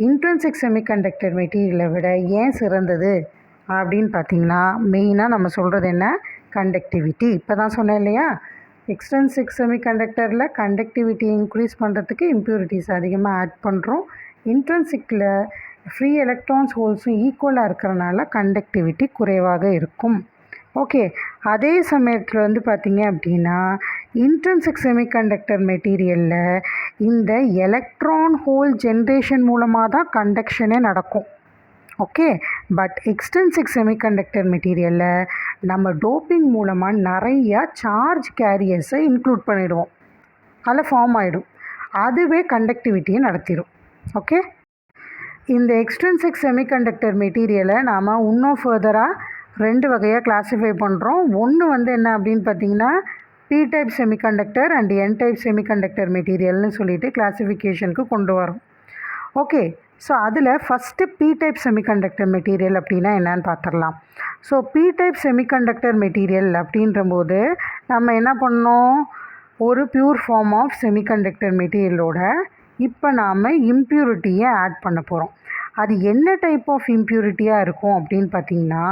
A: இன்ட்ரின்சிக் செமிகண்டக்டர் மெட்டீரியலை விட ஏன் சிறந்தது அப்படின்னு பார்த்திங்கன்னா, மெயினாக நம்ம சொல்கிறது என்ன? கண்டக்டிவிட்டி. இப்போ தான் சொன்னேன் இல்லையா, எக்ஸ்ட்ரின்சிக் செமிகண்டக்டரில் கண்டக்டிவிட்டி இன்க்ரீஸ் பண்ணுறதுக்கு இம்ப்யூரிட்டிஸ் அதிகமாக ஆட் பண்ணுறோம். இன்ட்ரின்சிக்கில் ஃப்ரீ எலக்ட்ரான்ஸ் ஹோல்ஸும் ஈக்குவலாக இருக்கிறனால கண்டக்டிவிட்டி குறைவாக இருக்கும். ஓகே, அதே சமயத்தில் வந்து பார்த்திங்க அப்படின்னா இன்ட்ரின்சிக் செமிகண்டக்டர் மெட்டீரியலில் இந்த எலக்ட்ரான் ஹோல் ஜென்ரேஷன் மூலமாக தான் கண்டக்ஷனே நடக்கும். ஓகே, பட் எக்ஸ்ட்ரின்சிக் செமிகண்டக்டர் மெட்டீரியலில் நம்ம டோப்பிங் மூலமாக நிறையா சார்ஜ் கேரியர்ஸை இன்க்ளூட் பண்ணிவிடுவோம், அதில் ஃபார்ம் ஆகிடும், அதுவே கண்டக்டிவிட்டியை நடத்திடும். ஓகே, இந்த எக்ஸ்ட்ரின்சிக் செமிகண்டக்டர் மெட்டீரியலை நாம் இன்னும் ஃபர்தராக 2 வகையாக கிளாஸிஃபை பண்ணுறோம். ஒன்று வந்து என்ன அப்படின்னு பார்த்தீங்கன்னா P type semiconductor and N type semiconductor மெட்டீரியல்னு சொல்லிட்டு கிளாஸிஃபிகேஷனுக்கு கொண்டு வரோம். ஓகே, ஸோ அதில் first P type semiconductor material அப்படின்னா என்னன்னு பார்த்துடலாம். So P type semiconductor material அப்படின்றபோது நம்ம என்ன பண்ணோம், ஒரு பியூர் ஃபார்ம் ஆஃப் செமிகண்டக்டர் மெட்டீரியலோட இப்போ நாம் இம்ப்யூரிட்டியை ஆட் பண்ண போகிறோம். அது என்ன டைப் ஆஃப் இம்ப்யூரிட்டியாக இருக்கும் அப்படின்னு பார்த்திங்கன்னா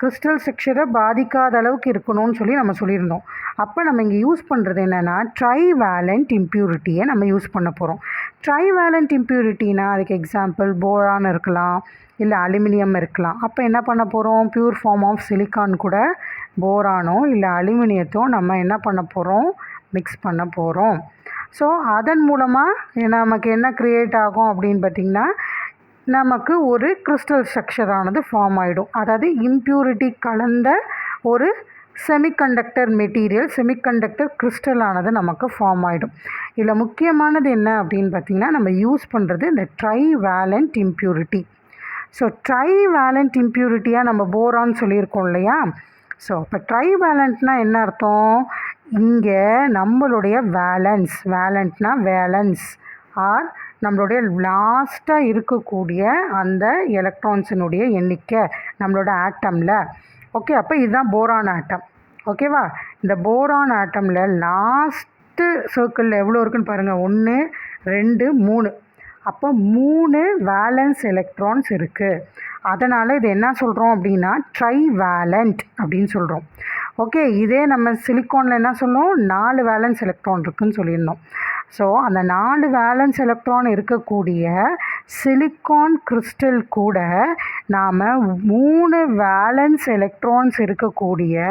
A: கிறிஸ்டல் ஸ்ட்ரக்சரை பாதிக்காத அளவுக்கு இருக்கணும்னு சொல்லி நம்ம சொல்லியிருந்தோம். அப்போ நம்ம இங்கே யூஸ் பண்ணுறது என்னென்னா ட்ரைவேலண்ட் இம்ப்யூரிட்டியை நம்ம யூஸ் பண்ண போகிறோம். ட்ரைவேலண்ட் இம்ப்யூரிட்டினா அதுக்கு எக்ஸாம்பிள் போரான் இருக்கலாம், இல்லை அலுமினியம் இருக்கலாம். அப்போ என்ன பண்ண போகிறோம், பியூர் ஃபார்ம் ஆஃப் சிலிக்கான் கூட போரானோ இல்லை அலுமினியத்தோ நம்ம என்ன பண்ண போகிறோம், மிக்ஸ் பண்ண போகிறோம். ஸோ அதன் மூலமாக நமக்கு என்ன க்ரியேட் ஆகும் அப்படின்னு பார்த்திங்கன்னா நமக்கு ஒரு கிறிஸ்டல் ஸ்ட்ரக்சரானது ஃபார்ம் ஆகிடும். அதாவது இம்ப்யூரிட்டி கலந்த ஒரு செமிகண்டக்டர் மெட்டீரியல், செமிகண்டக்டர் கிறிஸ்டலானது நமக்கு ஃபார்ம் ஆகிடும். இதில் முக்கியமானது என்ன அப்படின்னு பார்த்திங்கன்னா நம்ம யூஸ் பண்ணுறது இந்த ட்ரைவேலண்ட் இம்ப்யூரிட்டி. ஸோ ட்ரைவேலண்ட் இம்ப்யூரிட்டியாக நம்ம போரான்னு சொல்லியிருக்கோம் இல்லையா. ஸோ இப்போ ட்ரைவேலண்ட்னால் என்ன அர்த்தம், இங்கே நம்மளுடைய வேலண்ட்னா வேலன்ஸ் ஆர் நம்மளுடைய லாஸ்ட்டாக இருக்கக்கூடிய அந்த எலக்ட்ரான்ஸினுடைய எண்ணிக்கை நம்மளோட ஆட்டமில். ஓகே, அப்போ இதுதான் போரான் ஆட்டம். ஓகேவா, இந்த போரான் ஆட்டமில் லாஸ்ட் ஃபஸ்ட்டு சர்க்கிளில் எவ்வளோ இருக்குன்னு பாருங்கள், 1 2 3. அப்போ 3 வேலன்ஸ் எலக்ட்ரான்ஸ் இருக்குது. அதனால் இது என்ன சொல்கிறோம் அப்படின்னா ட்ரைவேலண்ட் அப்படின்னு சொல்கிறோம். ஓகே, இதே நம்ம சிலிக்கானில் என்ன சொல்லும், 4 வேலன்ஸ் எலக்ட்ரான் இருக்குதுன்னு சொல்லியிருந்தோம். ஸோ அந்த 4 வேலன்ஸ் எலக்ட்ரான் இருக்கக்கூடிய சிலிக்கான் கிறிஸ்டல் கூட நாம் 3 வேலன்ஸ் எலக்ட்ரான்ஸ் இருக்கக்கூடிய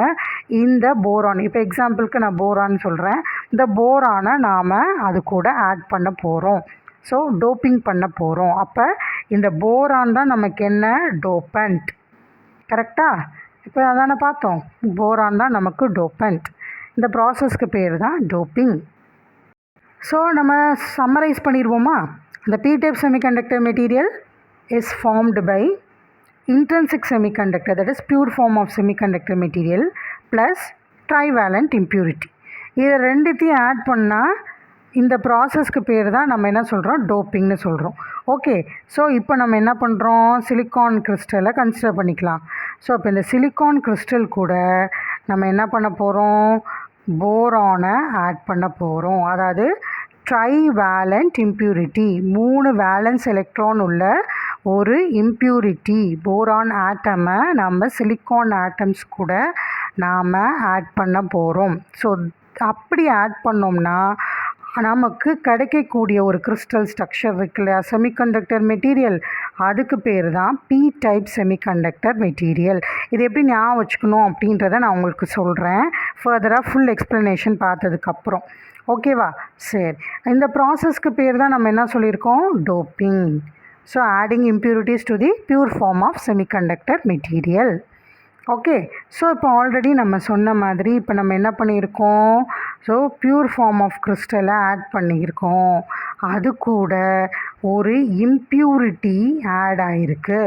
A: இந்த போரான், இப்போ எக்ஸாம்பிளுக்கு நான் போரான் சொல்கிறேன், இந்த போரானை நாம் அது கூட ஆட் பண்ண போகிறோம். ஸோ டோப்பிங் பண்ண போகிறோம். அப்போ இந்த போரான் தான் நமக்கு என்ன, டோப்பண்ட். கரெக்டாக? இப்போ அதானே பார்த்தோம், போரான் தான் நமக்கு டோப்பண்ட். இந்த ப்ராசஸ்க்கு பேர் தான் டோப்பிங். ஸோ நம்ம summarise பண்ணிடுவோமா? The p-type semiconductor material is formed by intrinsic semiconductor, that is pure form of semiconductor material, plus trivalent impurity. இதை ரெண்டுத்தையும் ஆட் பண்ணால் இந்த ப்ராசஸ்க்கு பேர் தான் நம்ம என்ன சொல்கிறோம், டோப்பிங்னு சொல்கிறோம். ஓகே, ஸோ இப்போ நம்ம என்ன பண்ணுறோம், சிலிக்கான் கிறிஸ்டலை கன்சிடர் பண்ணிக்கலாம். ஸோ இப்போ இந்த சிலிக்கான் கிறிஸ்டல் கூட நம்ம என்ன பண்ண போகிறோம், போரானை ஆட் பண்ண போகிறோம். அதாவது ட்ரைவேலண்ட் இம்ப்யூரிட்டி, 3 வேலன்ஸ் எலக்ட்ரான் உள்ள ஒரு இம்ப்யூரிட்டி போரான் ஆட்டமை நம்ம சிலிக்கான் ஆட்டம்ஸ் கூட நாம் ஆட் பண்ண போகிறோம். ஸோ அப்படி ஆட் பண்ணோம்னா நமக்கு கிடைக்கக்கூடிய ஒரு கிறிஸ்டல் ஸ்ட்ரக்சர் இருக்குல்ல, செமிகண்டக்டர் மெட்டீரியல், அதுக்கு பேர் தான் பி டைப் செமிகண்டக்டர் மெட்டீரியல். இது எப்படி ஞாபகம் வச்சுக்கணும் அப்படின்றத நான் உங்களுக்கு சொல்கிறேன் ஃபர்தராக ஃபுல் எக்ஸ்ப்ளனேஷன் பார்த்ததுக்கப்புறம். ஓகேவா? சரி, இந்த ப்ராசஸ்க்கு பேர் தான் நம்ம என்ன சொல்லியிருக்கோம், doping. So adding impurities to the pure form of semiconductor material. Okay, so இப்போ ஆல்ரெடி நம்ம சொன்ன மாதிரி இப்போ நம்ம என்ன பண்ணியிருக்கோம், ஸோ பியூர் ஃபார்ம் ஆஃப் கிறிஸ்டலை ஆட் பண்ணியிருக்கோம். அது கூட ஒரு இம்ப்யூரிட்டி ஆட் ஆகிருக்கு,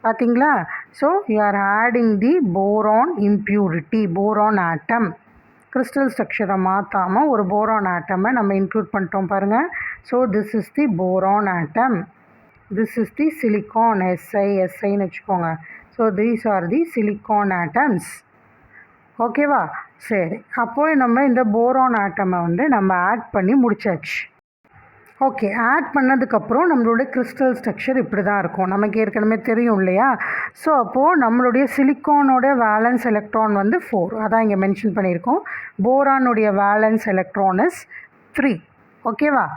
A: பார்த்தீங்களா? So you are adding the boron impurity, boron atom. Crystal ஸ்ட்ரக்சரை மாற்றாமல் ஒரு போரான் ஆட்டமை நம்ம இன்க்ளூட் பண்ணிட்டோம் பாருங்கள். So this is the boron atom, this is the silicon, எஸ்ஐன்னு வச்சுக்கோங்க. So these are the silicon atoms. ஓகேவா? சரி, அப்போது நம்ம இந்த போரான் ஆட்டமை வந்து நம்ம ஆட் பண்ணி முடிச்சாச்சு. ஓகே, ஆட் பண்ணதுக்கப்புறம் நம்மளோட கிறிஸ்டல் ஸ்ட்ரக்சர் இப்படி தான் இருக்கும், நமக்கு ஏற்கனவே தெரியும் இல்லையா? ஸோ அப்போது நம்மளுடைய சிலிக்கானோட வேலன்ஸ் எலக்ட்ரான் வந்து 4, அதான் இங்கே மென்ஷன் பண்ணியிருக்கோம். போரானுடைய வேலன்ஸ் எலக்ட்ரான் இஸ் 3. ஓகேவா?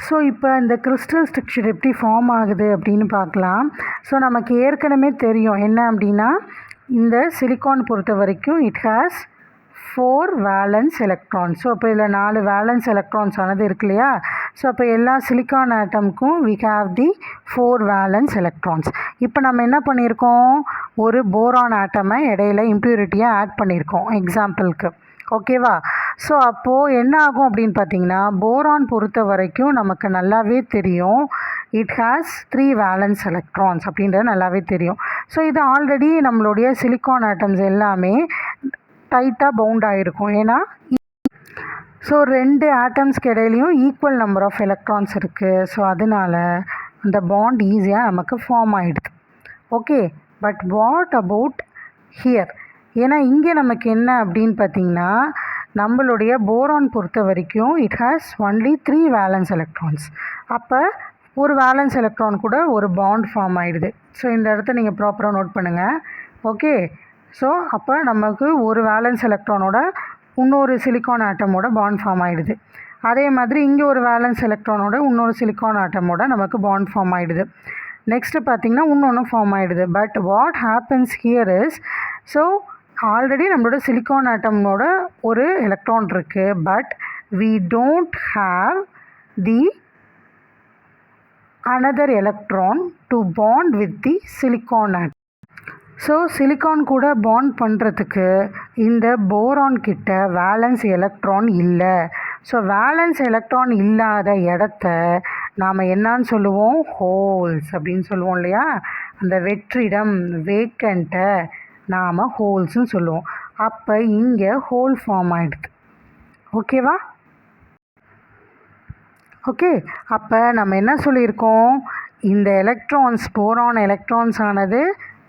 A: ஸோ இப்போ இந்த கிறிஸ்டல் ஸ்ட்ரக்சர் எப்படி ஃபார்ம் ஆகுது அப்படின்னு பார்க்கலாம். ஸோ நமக்கு ஏற்கனவே தெரியும் என்ன அப்படின்னா, இந்த சிலிக்கான் பொறுத்த வரைக்கும் it has 4 valence electrons. So இப்போ இதில் 4 வேலன்ஸ் எலக்ட்ரான்ஸ் ஆனது இருக்கு இல்லையா? ஸோ அப்போ எல்லா சிலிக்கான் ஆட்டமுக்கும் we have the 4 valence electrons. இப்போ நம்ம என்ன பண்ணியிருக்கோம், ஒரு போரான் ஆட்டமை இடையில இம்ப்யூரிட்டியை ஆட் பண்ணியிருக்கோம் எக்ஸாம்பிளுக்கு. ஓகேவா? ஸோ அப்போது என்ன ஆகும் அப்படின்னு பார்த்தீங்கன்னா, போரான் பொறுத்த வரைக்கும் நமக்கு நல்லாவே தெரியும் இட் ஹேஸ் 3 வேலன்ஸ் எலக்ட்ரான்ஸ் அப்படின்றது நல்லாவே தெரியும். ஸோ இது ஆல்ரெடி நம்மளுடைய சிலிக்கான் ஆட்டம்ஸ் எல்லாமே டைட்டாக பவுண்ட் ஆகிருக்கும். ஏன்னா ஸோ 2 ஆட்டம்ஸ்க்கு இடையிலையும் ஈக்குவல் நம்பர் ஆஃப் எலக்ட்ரான்ஸ் இருக்குது. ஸோ அதனால் அந்த பாண்ட் ஈஸியாக நமக்கு ஃபார்ம் ஆகிடுது. Okay, but what about here? ஏன்னா இங்கே நமக்கு என்ன அப்படின்னு பார்த்தீங்கன்னா, நம்மளுடைய போரான் பொறுத்த வரைக்கும் it has only 3 valence electrons. அப்போ ஒரு வேலன்ஸ் எலக்ட்ரான் கூட ஒரு பாண்ட் ஃபார்ம் ஆகிடுது. ஸோ இந்த இடத்த நீங்கள் ப்ராப்பராக நோட் பண்ணுங்கள். ஓகே, ஸோ அப்போ நமக்கு ஒரு வேலன்ஸ் எலக்ட்ரானோட இன்னொரு சிலிக்கான் ஆட்டமோட பாண்ட் ஃபார்ம் ஆகிடுது. அதே மாதிரி இங்கே ஒரு வேலன்ஸ் எலக்ட்ரானோட இன்னொரு சிலிக்கான் ஆட்டமோட நமக்கு பாண்ட் ஃபார்ம் ஆகிடுது. நெக்ஸ்ட்டு பார்த்திங்கன்னா இன்னொன்று ஃபார்ம் ஆகிடுது. But what happens here is, so already நம்மளோட சிலிக்கான் ஆட்டமோட ஒரு எலக்ட்ரான் இருக்குது, but we don't have the another electron to bond with the silicon atom. So silicon கூட பாண்ட் பண்ணுறதுக்கு இந்த போரான் கிட்ட வேலன்ஸ் எலக்ட்ரான் இல்லை. ஸோ வேலன்ஸ் எலக்ட்ரான் இல்லாத இடத்த நாம் என்னான்னு சொல்லுவோம், ஹோல்ஸ் அப்படின்னு சொல்லுவோம் இல்லையா? அந்த வெற்றிடம் வேக்கண்ட்டை நாம் ஹோல்ஸ்னு சொல்லுவோம். அப்போ இங்கே ஹோல் ஃபார்ம் ஆகிடுது. ஓகேவா? ஓகே, அப்போ நம்ம என்ன சொல்லியிருக்கோம், இந்த எலக்ட்ரான்ஸ் போரான் எலக்ட்ரான்ஸ் ஆனது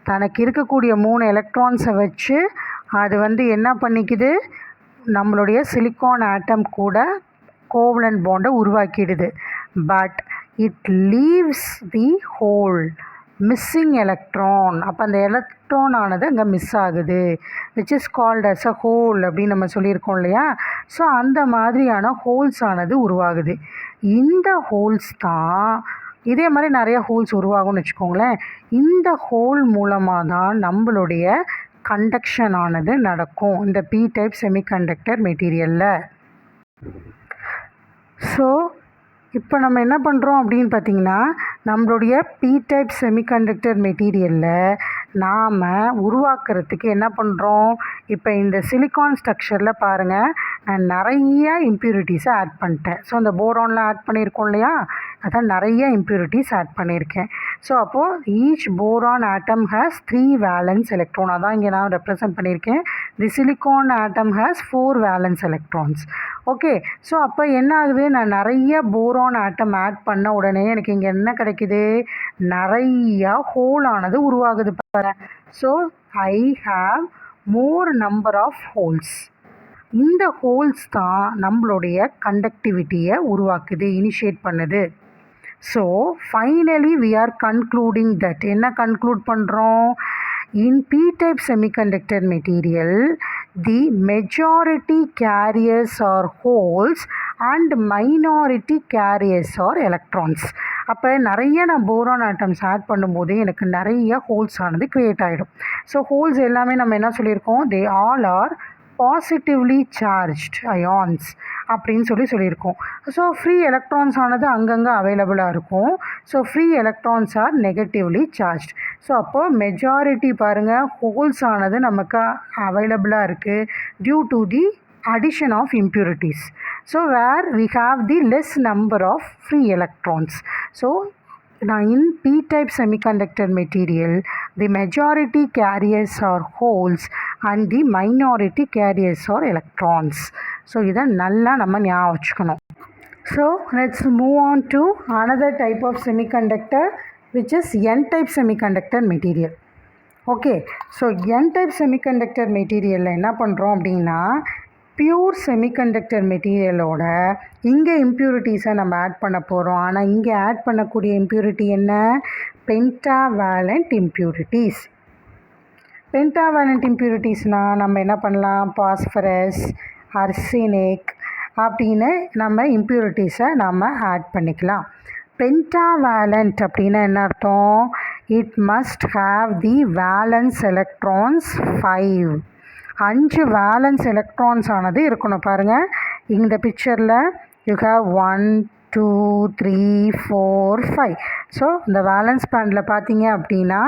A: தனக்கு இருக்கக்கூடிய 3 எலக்ட்ரான்ஸை வச்சு அது வந்து என்ன பண்ணிக்குது, நம்மளுடைய சிலிக்கான் ஆட்டம் கூட கோவலன்ட் பாண்டை உருவாக்கிடுது. But it leaves the hole missing electron. அப்போ அந்த எலக்ட்ரான் ஆனது அங்கே மிஸ் ஆகுது, which is called as a hole அப்படின்னு நம்ம சொல்லியிருக்கோம் இல்லையா. ஸோ அந்த மாதிரியான ஹோல்ஸ் ஆனது உருவாகுது. இந்த ஹோல்ஸ் தான் இதே மாதிரி நிறைய ஹோல்ஸ் உருவாகும்னு வச்சுக்கோங்களேன். இந்த ஹோல் மூலமாக தான் நம்மளுடைய கண்டக்ஷன் ஆனது நடக்கும் இந்த பி டைப் செமிகண்டக்டர் மெட்டீரியலில். ஸோ இப்போ நம்ம என்ன பண்ணுறோம் அப்படின்னு பார்த்திங்கன்னா, நம்மளுடைய பி டைப் செமிகண்டக்டர் மெட்டீரியலில் நாம் உருவாக்குறதுக்கு என்ன பண்ணுறோம், இப்போ இந்த சிலிக்கான் ஸ்ட்ரக்சரில் பாருங்கள், நான் நிறைய இம்ப்யூரிட்டிஸை ஆட் பண்ணிட்டேன். ஸோ அந்த போரானில் ஆட் பண்ணியிருக்கோம் இல்லையா, அதான் நிறைய இம்ப்யூரிட்டிஸ் ஆட் பண்ணியிருக்கேன். ஸோ அப்போது each boron atom has 3 valence electron. அதான் இங்கே நான் ரெப்ரசன்ட் பண்ணியிருக்கேன். The silicon atom has 4 valence electrons. Okay, so அப்போ என்ன ஆகுது, நான் நிறைய போரான் ஆட்டம் ஆட் பண்ண உடனே எனக்கு இங்கே என்ன கிடைக்குது, நிறையா ஹோல் ஆனது உருவாகுது பாரு. So I have more number of holes. இந்த ஹோல்ஸ் தான் நம்மளுடைய கண்டக்டிவிட்டியை உருவாக்குது, இனிஷியேட் பண்ணுது. So finally we are concluding that, என்ன கன்க்ளூட் பண்ணுறோம், in p-type semiconductor material the majority carriers are holes and minority carriers are electrons. அப்போ நிறைய நான் போரான் ஆட்டம்ஸ் ஆட் பண்ணும்போது எனக்கு நிறைய ஹோல்ஸ் ஆனது க்ரியேட் ஆகிடும். ஸோ ஹோல்ஸ் எல்லாமே நம்ம என்ன சொல்லியிருக்கோம், they all are positively charged ions அப்படின்னு சொல்லியிருக்கோம். ஸோ ஃப்ரீ எலக்ட்ரான்ஸ் ஆனது அங்கங்கே அவைலபிளாக இருக்கும். So free electrons are negatively charged. So அப்போது மெஜாரிட்டி பாருங்கள் ஹோல்ஸ் ஆனது நமக்கு அவைலபிளாக இருக்குது due to the addition of impurities. So where we have the less number of free electrons. So now in p-type semiconductor material the majority carriers are holes and the minority carriers are electrons. So இதை நல்லா நம்ம ஞாபகம் வச்சுக்கணும். So let's move on to another type of semiconductor which is n-type semiconductor material. Okay, so n-type semiconductor material என்ன பண்ணுறோம் அப்படின்னா, பியூர் செமிகண்டக்டர் மெட்டீரியலோட இங்கே இம்ப்யூரிட்டிஸை நம்ம ஆட் பண்ண போகிறோம். ஆனால் இங்கே ஆட் பண்ணக்கூடிய இம்ப்யூரிட்டி என்ன, பென்டாவேலண்ட் இம்ப்யூரிட்டிஸ். பென்டாவேலண்ட் இம்ப்யூரிட்டிஸ்னால் நம்ம என்ன பண்ணலாம், பாஸ்பரஸ், அர்செனிக் அப்படின்னு நம்ம இம்ப்யூரிட்டிஸை நம்ம ஆட் பண்ணிக்கலாம். பென்டாவேலண்ட் அப்படின்னா என்ன அர்த்தம், it must have the valence electrons 5. 5 valence electrons ஆனது இருக்கணும். பாருங்கள் இந்த பிக்சரில் யூ ஹாவ் 1 2 3 4 5. ஸோ இந்த வேலன்ஸ் பேண்டில் பார்த்தீங்க அப்படின்னா,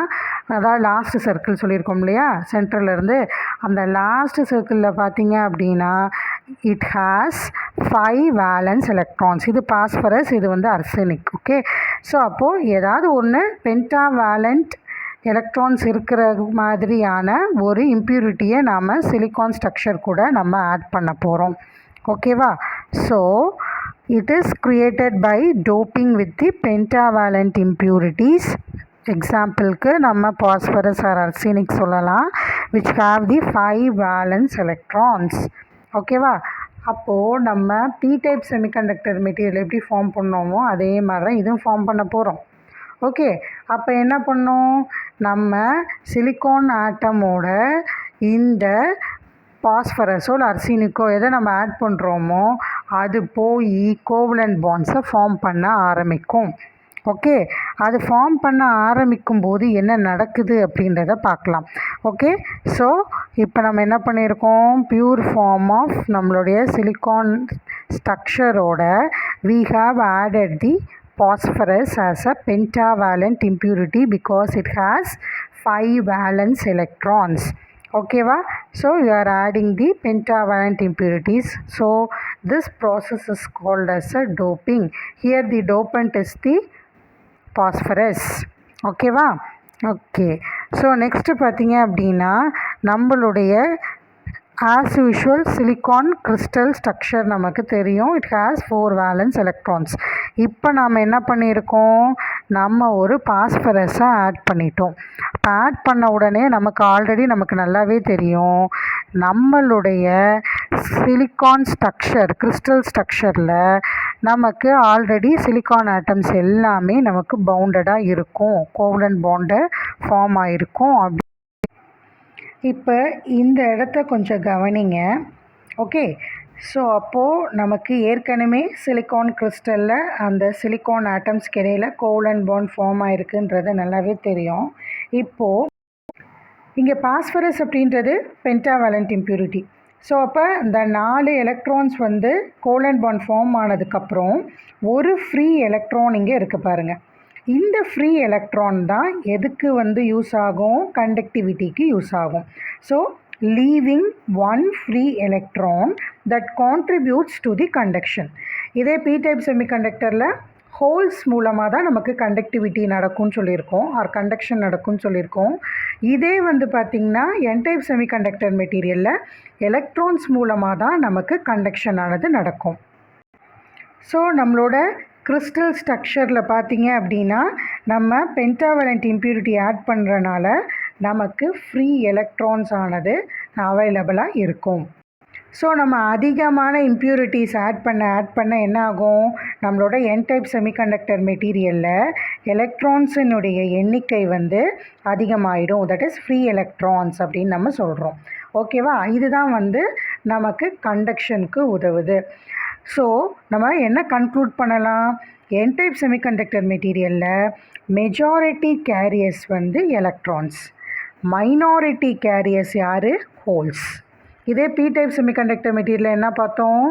A: அதாவது லாஸ்ட் சர்க்கிள் சொல்லியிருக்கோம் இல்லையா, சென்டர்லேருந்து அந்த லாஸ்ட் சர்க்கிளில் பார்த்தீங்க அப்படின்னா இட் ஹாஸ் 5 வேலன்ஸ் எலக்ட்ரான்ஸ். இது பாஸ்பரஸ், இது வந்து அர்செனிக். ஓகே, ஸோ அப்போது ஏதாவது ஒன்று பென்டாவேலண்ட் எலக்ட்ரான்ஸ் இருக்கிற மாதிரியான ஒரு இம்ப்யூரிட்டியை நாம் சிலிக்கான் ஸ்ட்ரக்சர் கூட நம்ம ஆட் பண்ண போகிறோம். ஓகேவா, so it is created by doping with the pentavalent impurities. எக்ஸாம்பிளுக்கு நம்ம பாஸ்பரஸ் ஆர் அர்செனிக் சொல்லலாம், which have the 5 valence electrons. ஓகேவா, அப்போது நம்ம பி டைப் செமிகண்டக்டர் மெட்டீரியல் எப்படி ஃபார்ம் பண்ணோமோ அதே மாதிரி தான் இதுவும் ஃபார்ம் பண்ண போகிறோம். ஓகே, அப்போ என்ன பண்ணோம், நம்ம சிலிக்கான் ஆட்டமோட இந்த பாஸ்பரஸோ இல்லை அர்செனிக்கோ எதை நம்ம ஆட் பண்ணுறோமோ அது போய் கோவலன்ட் பாண்ட்ஸை ஃபார்ம் பண்ண ஆரம்பிக்கும். ஓகே, அது ஃபார்ம் பண்ண ஆரம்பிக்கும் போது என்ன நடக்குது அப்படின்றத பார்க்கலாம். ஓகே, ஸோ இப்போ நம்ம என்ன பண்ணியிருக்கோம், பியூர் ஃபார்ம் ஆஃப் நம்மளுடைய silicon ஸ்ட்ரக்சரோட we have added the phosphorus as a pentavalent impurity because it has 5 valence electrons. ஓகேவா, so you are adding the pentavalent impurities. So this process is called as a doping. Here the dopant is the phosphorus. ஓகேவா, ஓகே. ஸோ நெக்ஸ்ட்டு பார்த்தீங்க அப்படின்னா நம்மளுடைய as usual silicon crystal structure நமக்கு தெரியும். It has 4 valence electrons. இப்போ நாம் என்ன பண்ணியிருக்கோம், நம்ம ஒரு பாஸ்பரஸை ஆட் பண்ணிட்டோம். இப்போ ஆட் பண்ண உடனே நமக்கு நல்லாவே தெரியும், நம்மளுடைய சிலிக்கான் ஸ்ட்ரக்சர் கிறிஸ்டல் ஸ்ட்ரக்சரில் நமக்கு ஆல்ரெடி சிலிக்கான் ஆட்டம்ஸ் எல்லாமே நமக்கு பவுண்டடாக இருக்கும், கோவலன்ட் பாண்டு ஃபார்ம் ஆகிருக்கும். இப்போ இந்த இடத்த கொஞ்சம் கவனிங்க. ஓகே, ஸோ அப்போது நமக்கு ஏற்கனவே சிலிக்கான் கிறிஸ்டலில் அந்த சிலிக்கான் ஆட்டம்ஸ்க்கு இடையில் கோவலன்ட் பாண்ட் ஃபார்ம் ஆகிருக்குன்றது நல்லாவே தெரியும். இப்போது இங்கே பாஸ்பரஸ் அப்படின்றது பென்டாவேலண்ட் இம்ப்யூரிட்டி. ஸோ அப்போ இந்த 4 எலக்ட்ரான்ஸ் வந்து கோவலன்ட் பாண்ட் ஃபார்ம் ஆனதுக்கப்புறம் ஒரு ஃப்ரீ எலக்ட்ரான் இங்கே இருக்குது பாருங்கள். இந்த ஃப்ரீ எலக்ட்ரான் தான் எதுக்கு வந்து யூஸ் ஆகும், கண்டக்டிவிட்டிக்கு யூஸ் ஆகும். So leaving one free electron that contributes to the conduction. இதே பி டைப் செமிகண்டக்டரில் ஹோல்ஸ் மூலமாக தான் நமக்கு கண்டக்டிவிட்டி நடக்கும்னு சொல்லியிருக்கோம், ஆர் கண்டக்ஷன் நடக்கும்னு சொல்லியிருக்கோம். இதே வந்து பார்த்திங்கன்னா என் டைப் செமிகண்டக்டர் மெட்டீரியலில் எலக்ட்ரான்ஸ் மூலமாக தான் நமக்கு கண்டக்ஷன் ஆனது நடக்கும். ஸோ நம்மளோட கிறிஸ்டல் ஸ்ட்ரக்சரில் பார்த்தீங்க அப்படின்னா நம்ம பென்டாவேலண்ட் இம்ப்யூரிட்டி ஆட் பண்ணுறனால நமக்கு ஃப்ரீ எலக்ட்ரான்ஸ் ஆனது அவைலபிளாக இருக்கும். ஸோ நம்ம அதிகமான இம்ப்யூரிட்டிஸ் ஆட் பண்ண என்ன ஆகும், நம்மளோட என் டைப் செமிகண்டக்டர் மெட்டீரியலில் எலக்ட்ரான்ஸினுடைய எண்ணிக்கை வந்து அதிகமாகிடும். தட் இஸ் ஃப்ரீ எலக்ட்ரான்ஸ் அப்படின்னு நம்ம சொல்கிறோம். ஓகேவா, இதுதான் வந்து நமக்கு கண்டக்ஷனுக்கு உதவுது. ஸோ நம்ம என்ன கன்க்ளூட் பண்ணலாம், என் டைப் செமிகண்டக்டர் மெட்டீரியலில் மெஜாரிட்டி கேரியர்ஸ் வந்து எலக்ட்ரான்ஸ், மைனாரிட்டி கேரியர்ஸ் யார், ஹோல்ஸ். இதே பி டைப் செமிகண்டக்டர் மெட்டீரியலில் என்ன பார்த்தோம்,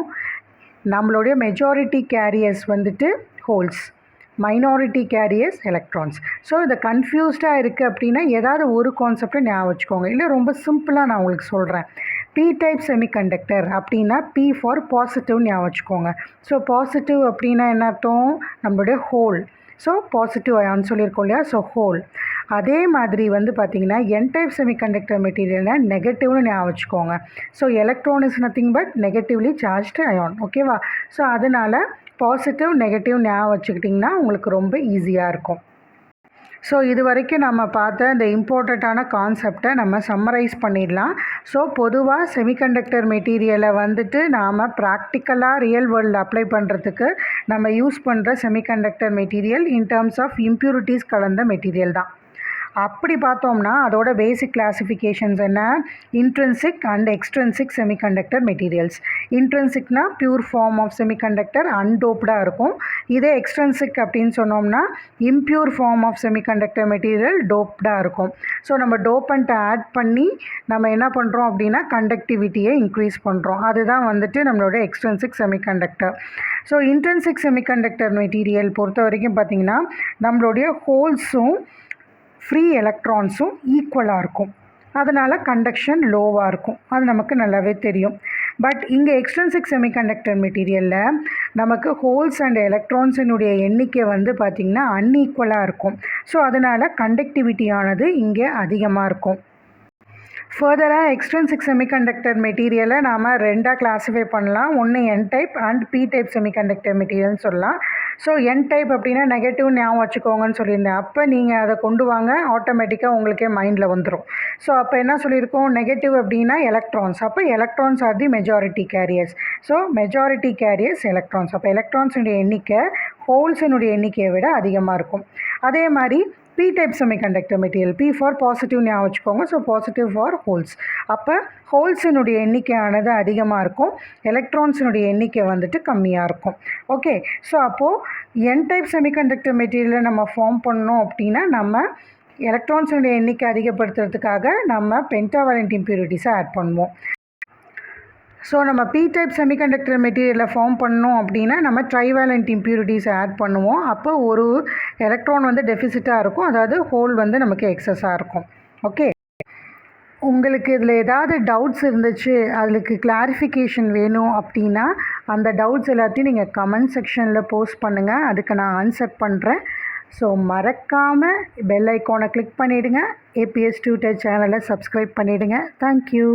A: நம்மளுடைய மெஜாரிட்டி கேரியர்ஸ் வந்துட்டு holes, minority carriers electrons. So இதை கன்ஃபியூஸ்டாக இருக்குது அப்படின்னா ஏதாவது ஒரு கான்செப்டை ஞாபகம் வச்சுக்கோங்க. இல்லை ரொம்ப சிம்பிளாக நான் உங்களுக்கு சொல்கிறேன். பி டைப் செமிகண்டக்டர் அப்படின்னா பி ஃபார் பாசிட்டிவ்னு ஞாபகம் வச்சுக்கோங்க. ஸோ பாசிட்டிவ் அப்படின்னா என்ன அர்த்தம், நம்மளுடைய ஹோல். ஸோ பாசிட்டிவ் அயான் சொல்லியிருக்கோம் இல்லையா, ஸோ ஹோல். அதே மாதிரி வந்து பார்த்திங்கன்னா என் டைப் செமிகண்டக்டர் மெட்டீரியலில் நெகட்டிவ்னு ஞாபகம் வச்சுக்கோங்க. So electron is nothing but negatively charged ion. ஓகேவா, ஸோ அதனால் பாசிட்டிவ் நெகட்டிவ் ஞாபகம் வச்சுக்கிட்டிங்கன்னா உங்களுக்கு ரொம்ப ஈஸியாக இருக்கும். ஸோ இது வரைக்கும் நம்ம பார்த்த இந்த இம்பார்ட்டண்ட்டான கான்செப்டை நம்ம சம்மரைஸ் பண்ணிடலாம். ஸோ பொதுவாக செமிகண்டக்டர் மெட்டீரியலை வந்துட்டு நாம் ப்ராக்டிக்கலாக ரியல் வேர்ல்டில் அப்ளை பண்ணுறதுக்கு நம்ம யூஸ் பண்ணுற semiconductor material in terms of impurities கலந்த மெட்டீரியல் தான். அப்படி பார்த்தோம்னா அதோட பேசிக் கிளாசிஃபிகேஷன்ஸ் என்ன, intrinsic and extrinsic semiconductor materials. இன்ட்ரின்சிக்னா பியூர் ஃபார்ம் ஆஃப் செமிகண்டக்டர் அன்டோப்டாக இருக்கும். இதே எக்ஸ்ட்ரின்சிக் அப்படின்னு சொன்னோம்னா impure form of semiconductor material டோப்டாக இருக்கும். ஸோ நம்ம டோப்பண்ட்டை ஆட் பண்ணி நம்ம என்ன பண்ணுறோம் அப்படின்னா கண்டக்டிவிட்டியை இன்க்ரீஸ் பண்ணுறோம். அதுதான் வந்துட்டு நம்மளோட extrinsic semiconductor. So intrinsic semiconductor material பொறுத்த வரைக்கும் பார்த்திங்கன்னா நம்மளுடைய ஹோல்ஸும் ஃப்ரீ எலக்ட்ரான்ஸும் ஈக்குவலாக இருக்கும், அதனால் கண்டக்ஷன் லோவாக இருக்கும். அது நமக்கு நல்லாவே தெரியும். பட் இங்கே எக்ஸ்ட்ரின்சிக் செமிகண்டக்டர் மெட்டீரியலில் நமக்கு ஹோல்ஸ் அண்ட் எலக்ட்ரான்ஸினுடைய எண்ணிக்கை வந்து பார்த்திங்கன்னா அன்ஈக்குவலாக இருக்கும். ஸோ அதனால் கண்டக்டிவிட்டியானது இங்கே அதிகமாக இருக்கும். ஃபர்தராக எக்ஸ்ட்ரின்சிக் செமிகண்டக்டர் மெட்டீரியலை நாம் ரெண்டாக கிளாஸிஃபை பண்ணலாம். ஒன்று N type and P type semiconductor மெட்டீரியல்னு சொல்லலாம். ஸோ என் டைப் அப்படின்னா நெகட்டிவ் ஞாபகம் வச்சுக்கோங்கன்னு சொல்லியிருந்தேன். அப்போ நீங்கள் அதை கொண்டு வாங்க, ஆட்டோமேட்டிக்காக உங்களுக்கே மைண்டில் வந்துடும். ஸோ அப்போ என்ன சொல்லியிருக்கோம், நெகட்டிவ் அப்படின்னா எலக்ட்ரான்ஸ். அப்போ எலக்ட்ரான்ஸ் ஆர் தி majority careers. So majority careers electrons. அப்போ எலக்ட்ரான்ஸுடைய எண்ணிக்கை ஹோல்ஸினுடைய எண்ணிக்கையை விட அதிகமாக இருக்கும். அதே மாதிரி P type semiconductor material, P for positive ஞாபகம் வச்சுக்கோங்க. So positive for holes. அப்போ ஹோல்ஸினுடைய எண்ணிக்கையானது அதிகமாக இருக்கும், எலக்ட்ரான்ஸினுடைய எண்ணிக்கை வந்துட்டு கம்மியாக இருக்கும். ஓகே, ஸோ அப்போது என் டைப் செமிகண்டக்டர் மெட்டீரியலை நம்ம ஃபார்ம் பண்ணோம் அப்படின்னா நம்ம எலக்ட்ரான்ஸினுடைய எண்ணிக்கை அதிகப்படுத்துறதுக்காக நம்ம பென்டாவேலண்ட் இம்ப்யூரிட்டிஸை ஆட் பண்ணுவோம். ஸோ நம்ம பி டைப் செமிகண்டக்டர் மெட்டீரியலை ஃபார்ம் பண்ணோம் அப்படின்னா நம்ம ட்ரைவேலண்ட் இம்ப்யூரிட்டிஸை ஆட் பண்ணுவோம். அப்போ ஒரு எலக்ட்ரான் வந்து டெஃபிசிட்டாக இருக்கும், அதாவது ஹோல் வந்து நமக்கு எக்ஸஸாக இருக்கும். ஓகே, உங்களுக்கு இதில் ஏதாவது டவுட்ஸ் இருந்துச்சு, அதுக்கு கிளாரிஃபிகேஷன் வேணும் அப்படின்னா அந்த டவுட்ஸ் எல்லாத்தையும் நீங்கள் கமெண்ட் செக்ஷனில் போஸ்ட் பண்ணுங்கள், அதுக்கு நான் ஆன்சர் பண்ணுறேன். ஸோ மறக்காமல் பெல் ஐக்கானை கிளிக் பண்ணிவிடுங்க, ஏபிஎஸ் டியூட்டர் சேனலை சப்ஸ்கிரைப் பண்ணிவிடுங்க. தேங்க்யூ.